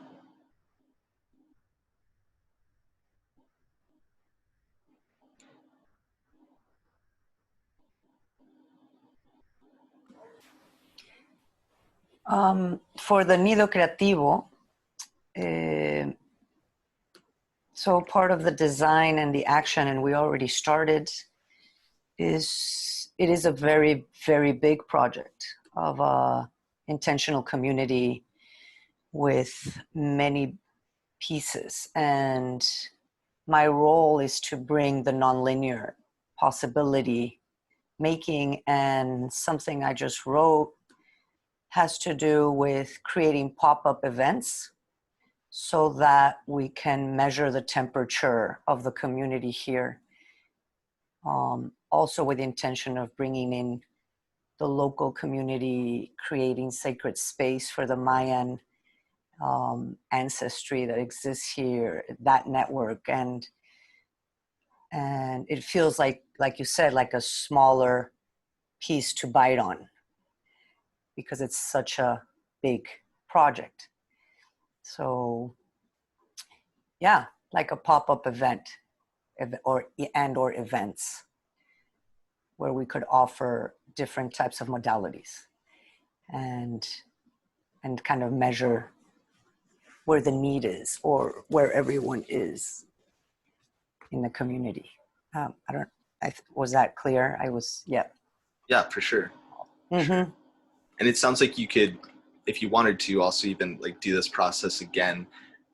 For the Nido Creativo, so part of the design and the action, and we already started, it is a very, very big project of a intentional community with many pieces. And my role is to bring the nonlinear possibility making, and something I just wrote has to do with creating pop-up events so that we can measure the temperature of the community here. Also with the intention of bringing in the local community, creating sacred space for the Mayan ancestry that exists here, that network. And it feels like you said, like a smaller piece to bite on, because it's such a big project. So yeah, like a pop-up event or events where we could offer different types of modalities and kind of measure where the need is, or where everyone is in the community. Was that clear? Yeah, for sure. Mm-hmm. Sure. And it sounds like you could, if you wanted to, also even like do this process again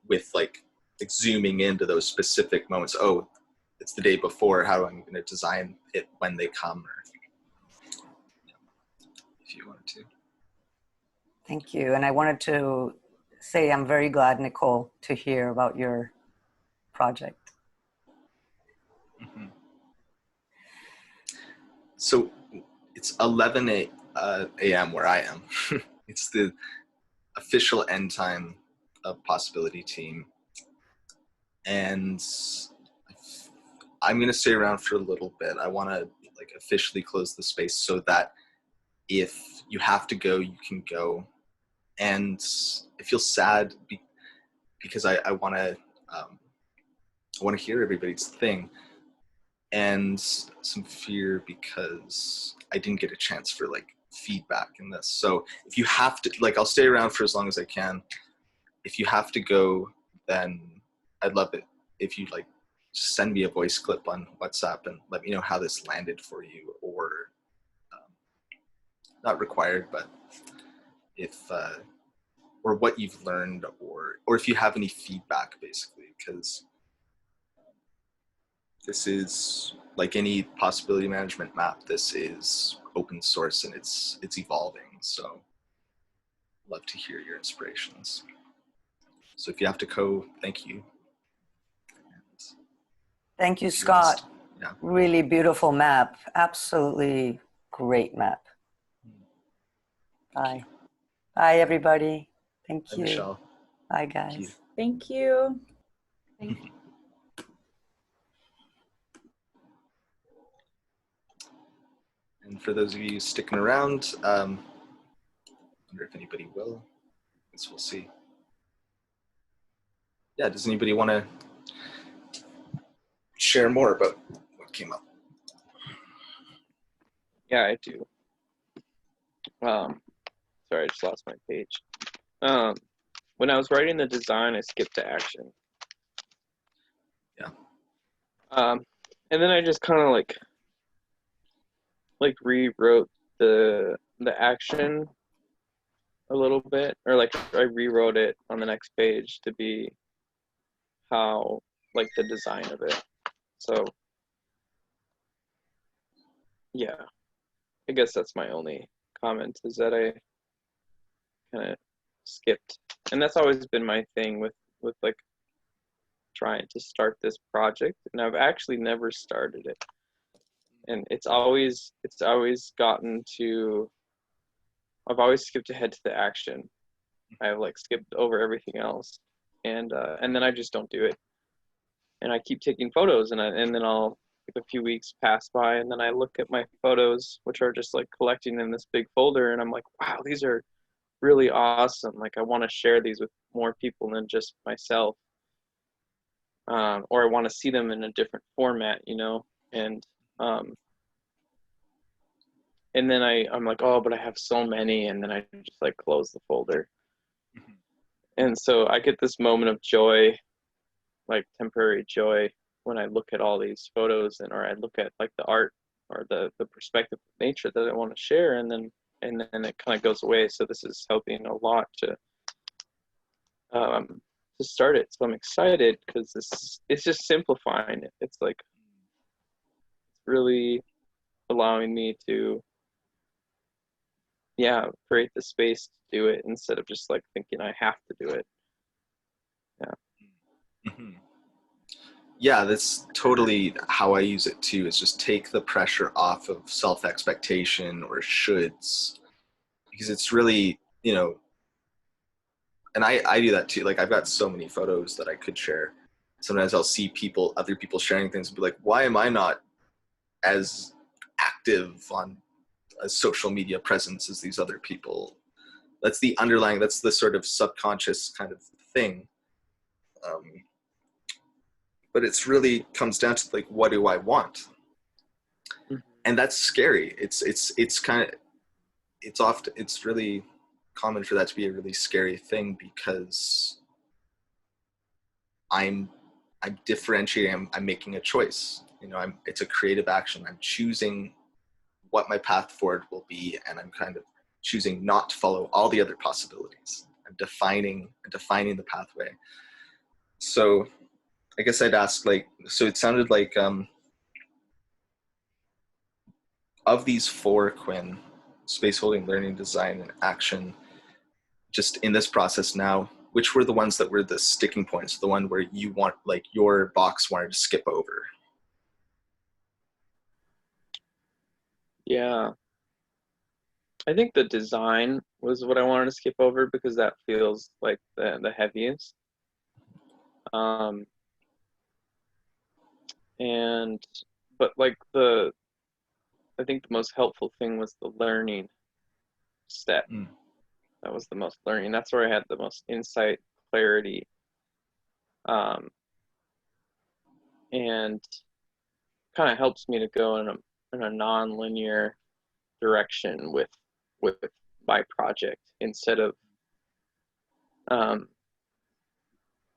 with like zooming into those specific moments. Oh, it's the day before. How am I going to design it when they come? Or, if you wanted to. Thank you. And I wanted to say I'm very glad, Nicole, to hear about your project. Mm-hmm. So it's 11 a.m. where I am. It's the official end time of Possibility Team. And I'm going to stay around for a little bit. I want to like officially close the space so that if you have to go, you can go. And I feel sad because I want to hear everybody's thing, and some fear because I didn't get a chance for like feedback in this. So if you have to, like, I'll stay around for as long as I can. If you have to go, then I'd love it if you like just send me a voice clip on WhatsApp and let me know how this landed for you, or not required, but if or what you've learned, or if you have any feedback, basically, because this is like any possibility management map. This is open source and it's evolving. So love to hear your inspirations. So if you have to go, thank you. Thank you, Scott. Yeah. Really beautiful map. Absolutely great map. Bye. Bye, everybody. Thank you. Michelle. Bye, guys. Thank you. Thank you. And for those of you sticking around, wonder if anybody will. I guess we'll see. Yeah, does anybody want to share more about what came up? Yeah, I do. Sorry, I just lost my page. When I was writing the design, I skipped to action. Yeah. And then I just kind of like rewrote the action a little bit, or like I rewrote it on the next page to be how like the design of it. So yeah, I guess that's my only comment, is that I kind of skipped. And that's always been my thing with like trying to start this project, and I've actually never started it. And it's always gotten to, I've always skipped ahead to the action. I've like skipped over everything else, and then I just don't do it. And I keep taking photos, and then I'll, like, a few weeks pass by, and then I look at my photos, which are just like collecting in this big folder, and I'm like, wow, these are really awesome. Like, I want to share these with more people than just myself, or I want to see them in a different format, you know. And then I'm like, oh, but I have so many, and then I just like close the folder. And so I get this moment of joy, like temporary joy, when I look at all these photos, or I look at like the art or the perspective of nature that I want to share, and then it kind of goes away. So this is helping a lot to start it. So I'm excited because it's just simplifying it. It's like really allowing me to, yeah, create the space to do it instead of just like thinking I have to do it. Yeah. Mm-hmm. Yeah, that's totally how I use it too, is just take the pressure off of self-expectation or shoulds, because it's really, you know, and I do that too. Like, I've got so many photos that I could share. Sometimes I'll see other people sharing things and be like, why am I not as active on a social media presence as these other people? That's the sort of subconscious kind of thing. But it's really comes down to like, what do I want? And that's scary. It's really common for that to be a really scary thing, because I'm differentiating. I'm making a choice. You know, it's a creative action. I'm choosing what my path forward will be, and I'm kind of choosing not to follow all the other possibilities. I'm defining the pathway. So I guess I'd ask, like, so it sounded like, of these four, Quinn, space holding, learning, design, and action, just in this process now, which were the ones that were the sticking points, the one where you want, like, your box wanted to skip over? Yeah. I think the design was what I wanted to skip over, because that feels like the heaviest. But like I think the most helpful thing was the learning step. That was the most learning. That's where I had the most insight, clarity, and kind of helps me to go in a non-linear direction with my project, instead of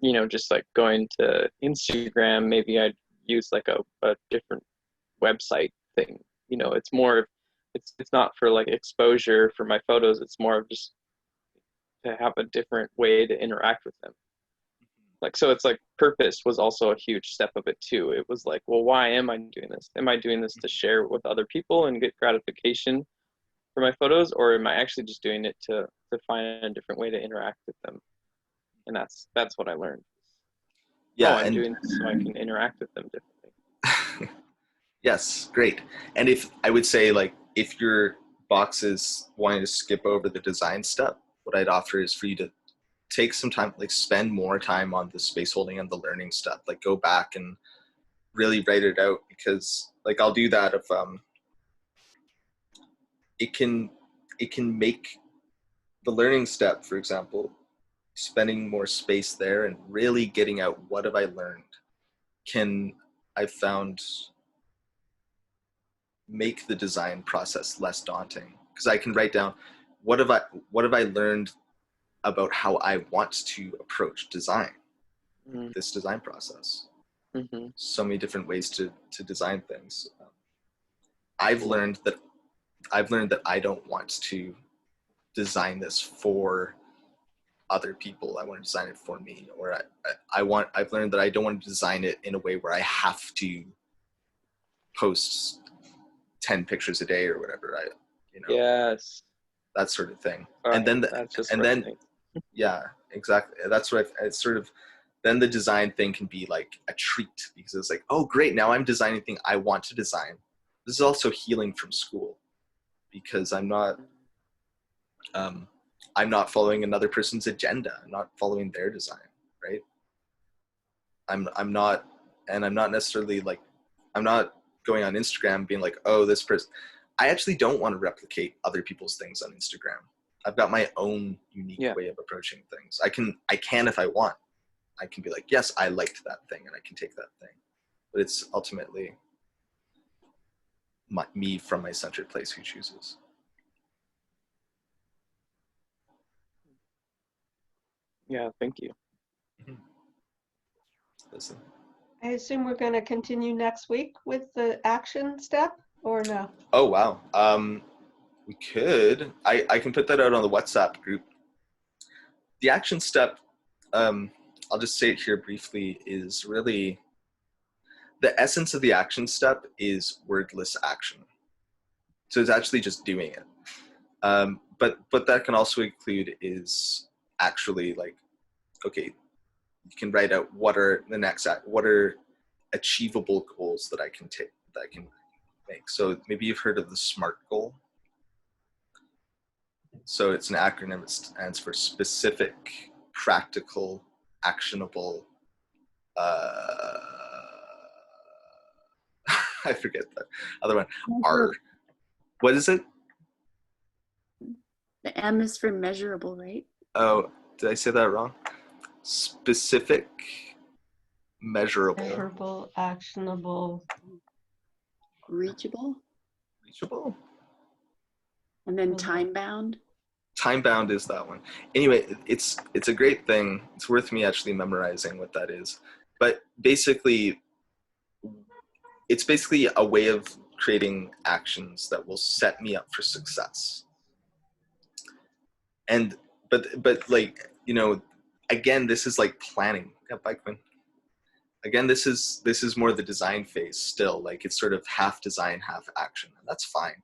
you know, just like going to Instagram. Maybe I'd use like a different website thing. You know, it's more, it's not for like exposure for my photos. It's more of just to have a different way to interact with them. Like, so it's like purpose was also a huge step of it too. It was like, well, why am I doing this? Am I doing this to share with other people and get gratification for my photos, or am I actually just doing it to find a different way to interact with them? And that's what I learned. Yeah, I'm doing this so I can interact with them differently. Yes, great. And if I would say, like, if your box is wanting to skip over the design step, what I'd offer is for you to take some time, like, spend more time on the space holding and the learning stuff. Like, go back and really write it out, because, like, I'll do that if it can make the learning step, for example, spending more space there and really getting out what have I learned, I've found, make the design process less daunting, because I can write down what have I learned about how I want to approach design, this design process. So many different ways to design things. I've learned that I don't want to design this for other people. I want to design it for me, or I've learned that I don't want to design it in a way where I have to post 10 pictures a day or whatever. Yes. That sort of thing. Oh, And then that's just and then frightening. yeah, exactly. That's what it's sort of. Then the design thing can be like a treat, because it's like, oh great, now I'm designing thing I want to design. This is also healing from school, because I'm not following another person's agenda. I'm not following their design, right? I'm not, and I'm not necessarily like, I'm not going on Instagram being like, oh, this person. I actually don't want to replicate other people's things on Instagram. I've got my own unique way of approaching things. I can if I want. I can be like, yes, I liked that thing, and I can take that thing. But it's ultimately me from my centered place who chooses. Yeah, thank you. Listen. I assume we're going to continue next week with the action step, or no? Oh, wow. We could. I can put that out on the WhatsApp group. The action step, I'll just say it here briefly, is really the essence of the action step is wordless action. So it's actually just doing it. But that can also include is actually like, okay, you can write out what are achievable goals that I can take, that I can make. So maybe you've heard of the SMART goal. So it's an acronym that stands for specific, practical, actionable. I forget the other one. R. What is it? The M is for measurable, right? Oh, did I say that wrong? Specific, measurable, Measurable, actionable, Reachable, reachable. and then time bound. Time bound is that one. Anyway, it's a great thing. It's worth me actually memorizing what that is. But basically, it's basically a way of creating actions that will set me up for success. And but like, again, this is like planning. Yeah, bye, Quinn. Again, this is more the design phase still. Like, it's sort of half design, half action, and that's fine.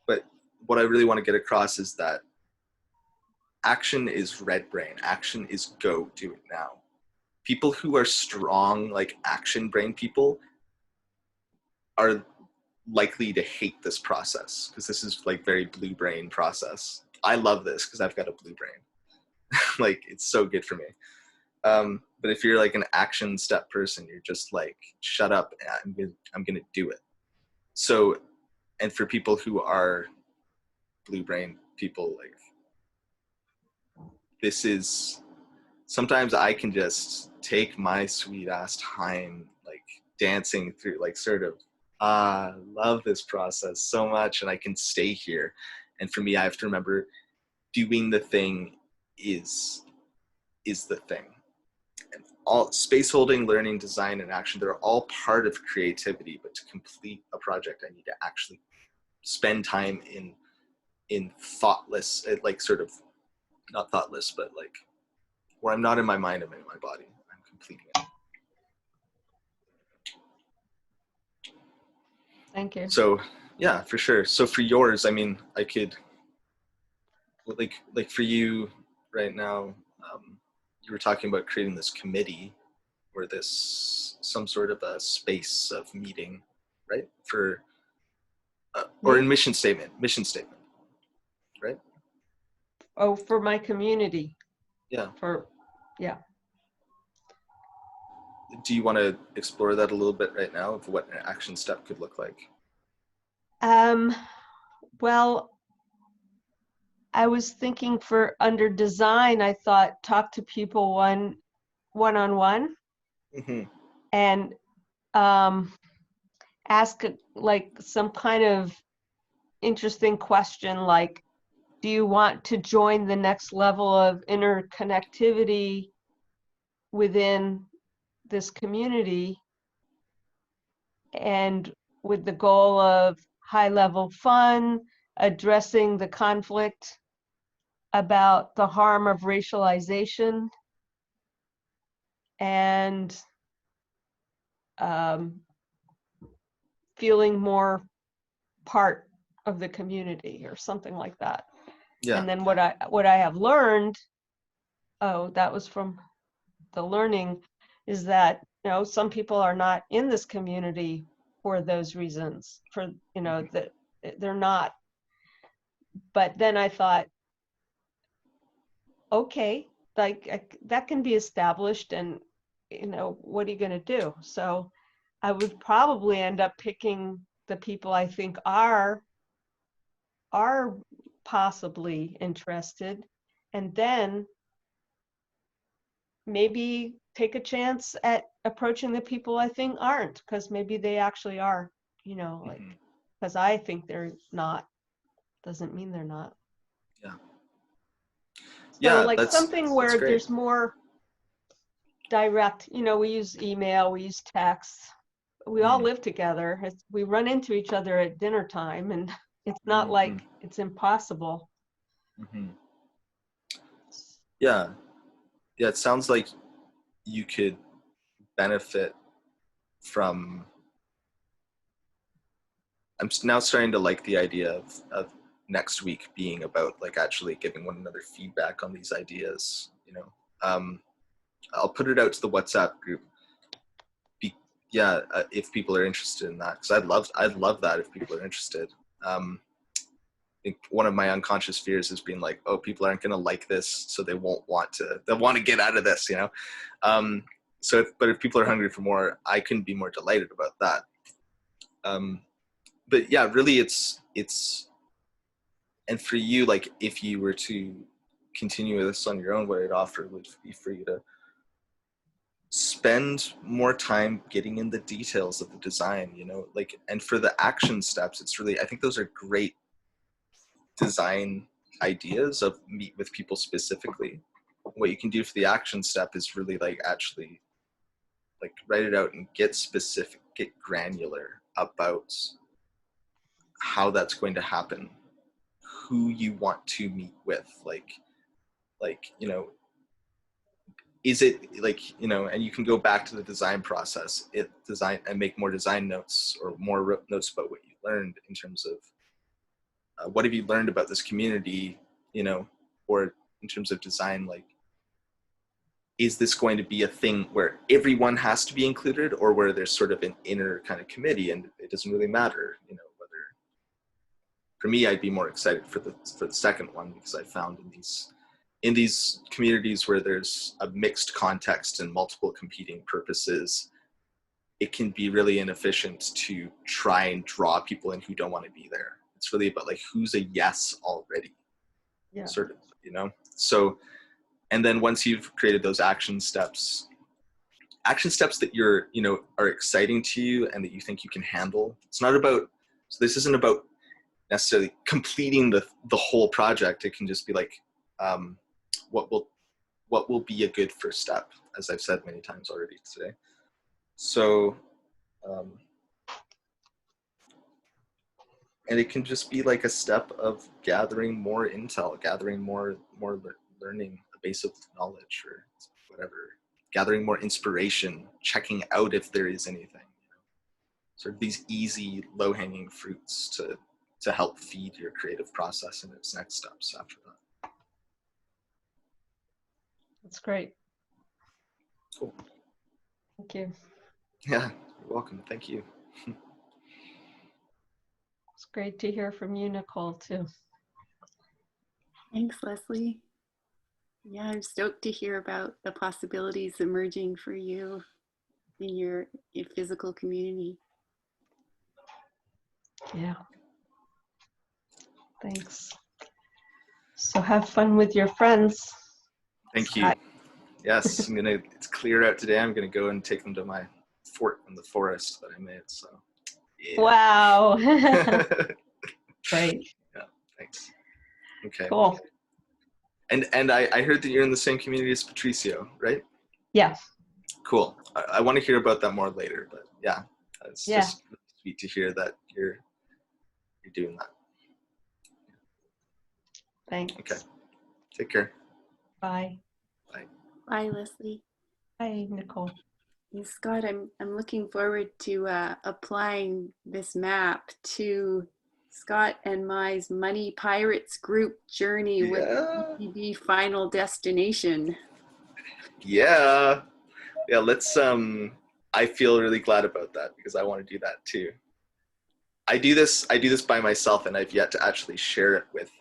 But what I really want to get across is that action is red brain. Action is go, do it now. People who are strong, like action brain people, are likely to hate this process, because this is like very blue brain process. I love this because I've got a blue brain. Like, it's so good for me. But if you're like an action step person, you're just like, shut up, I'm gonna do it. So, and for people who are blue brain people, like, this is, sometimes I can just take my sweet ass time, like dancing through, like sort of, I love this process so much, and I can stay here. And for me, I have to remember doing the thing is the thing. And all space holding, learning, design, and action, they're all part of creativity. But to complete a project, I need to actually spend time in thoughtless, like sort of, not thoughtless, but like where I'm not in my mind, I'm in my body. I'm completing it. Thank you. So yeah, for sure. So for yours, I mean, I could, like for you right now, you were talking about creating this committee or this, some sort of a space of meeting, right? For, or in mission statement, right? Oh, for my community. Yeah. Yeah. Do you want to explore that a little bit right now, of what an action step could look like? Well, I was thinking for under design, I thought talk to people one-on-one, Mm-hmm. and ask like some kind of interesting question, like, do you want to join the next level of interconnectivity within this community, and with the goal of high level fun, addressing the conflict about the harm of racialization and feeling more part of the community or something like that. Yeah. And then what I have learned, oh, that was from the learning, is that, you know, some people are not in this community for those reasons, for, you know, that they're not. But then I thought, okay, like that can be established, and, you know, what are you going to do? So I would probably end up picking the people I think are possibly interested, and then maybe take a chance at approaching the people I think aren't, because maybe they actually are, you know, like, because I think they're not, doesn't mean they're not. Yeah. So Yeah, like something where great. there's more direct, you know, we use email, we use text, we all live together. We run into each other at dinner time, and it's not like it's impossible. Yeah. Yeah, it sounds like you could benefit from, I'm now starting to like the idea of next week being about like actually giving one another feedback on these ideas, you know. I'll put it out to the WhatsApp group. If people are interested in that, because I'd love that if people are interested. I think one of my unconscious fears has been like, oh, people aren't going to like this, so they'll want to get out of this, you know. But if people are hungry for more, I couldn't be more delighted about that. But yeah, really, it's and for you, like, if you were to continue this on your own, what I'd offer would be for you to spend more time getting in the details of the design, you know, like, and for the action steps, it's really, I think those are great design ideas of meet with people specifically. What you can do for the action step is really like actually like write it out and get specific, get granular about how that's going to happen, who you want to meet with, like, you know, is it like, you know, and you can go back to the design process, design and make more design notes or more notes about what you learned in terms of what have you learned about this community, you know, or in terms of design, like, is this going to be a thing where everyone has to be included, or where there's sort of an inner kind of committee and it doesn't really matter, you know, whether, for me, I'd be more excited for the second one, because I found in these communities where there's a mixed context and multiple competing purposes, it can be really inefficient to try and draw people in who don't want to be there. It's really about like, who's a yes already, sort of, you know? So, and then once you've created those action steps that you're, you know, are exciting to you and that you think you can handle. It's not about, so this isn't about necessarily completing the whole project. It can just be like, what will be a good first step, as I've said many times already today. So, and it can just be like a step of gathering more intel, gathering more learning, a base of knowledge or whatever, gathering more inspiration, checking out if there is anything, you know? Sort of these easy, low-hanging fruits to help feed your creative process in its next steps after that. That's great. Cool. Thank you. Yeah, you're welcome. Thank you. It's great to hear from you, Nicole, too. Thanks, Leslie. Yeah, I'm stoked to hear about the possibilities emerging for you in your physical community. Yeah. Thanks. So have fun with your friends. Thank you. Yes, it's clear out today. I'm gonna go and take them to my fort in the forest that I made. So, yeah. Wow. Great. Yeah, thanks. Okay. Cool. And I heard that you're in the same community as Patricio, right? Yeah. Cool. I want to hear about that more later, but yeah, it's just really sweet to hear that you're doing that. Thanks. Okay. Take care. Bye. Bye, Leslie. Bye, Nicole. And Scott, I'm looking forward to applying this map to Scott and my Money Pirates group journey with Yeah. the final destination. Yeah. Yeah, let's I feel really glad about that because I want to do that too. I do this by myself, and I've yet to actually share it with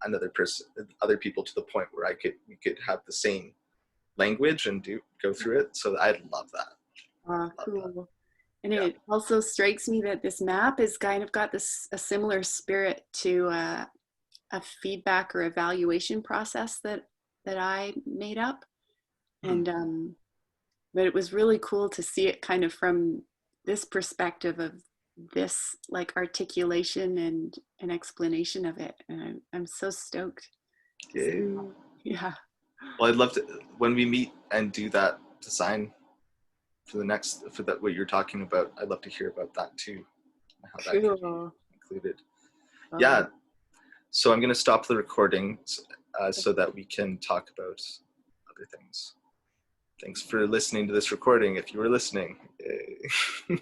another person, other people, to the point where we could have the same language and go through it. So I'd love that. Cool. And Yeah. it also strikes me that this map has kind of got a similar spirit to a feedback or evaluation process that I made up. And but it was really cool to see it kind of from this perspective of this like articulation and an explanation of it. And I'm so stoked. Okay. Yeah. Well, I'd love to, when we meet and do that design for that what you're talking about, I'd love to hear about that too. How that could be included. Yeah. So I'm going to stop the recording so that we can talk about other things. Thanks for listening to this recording, if you were listening. Yay.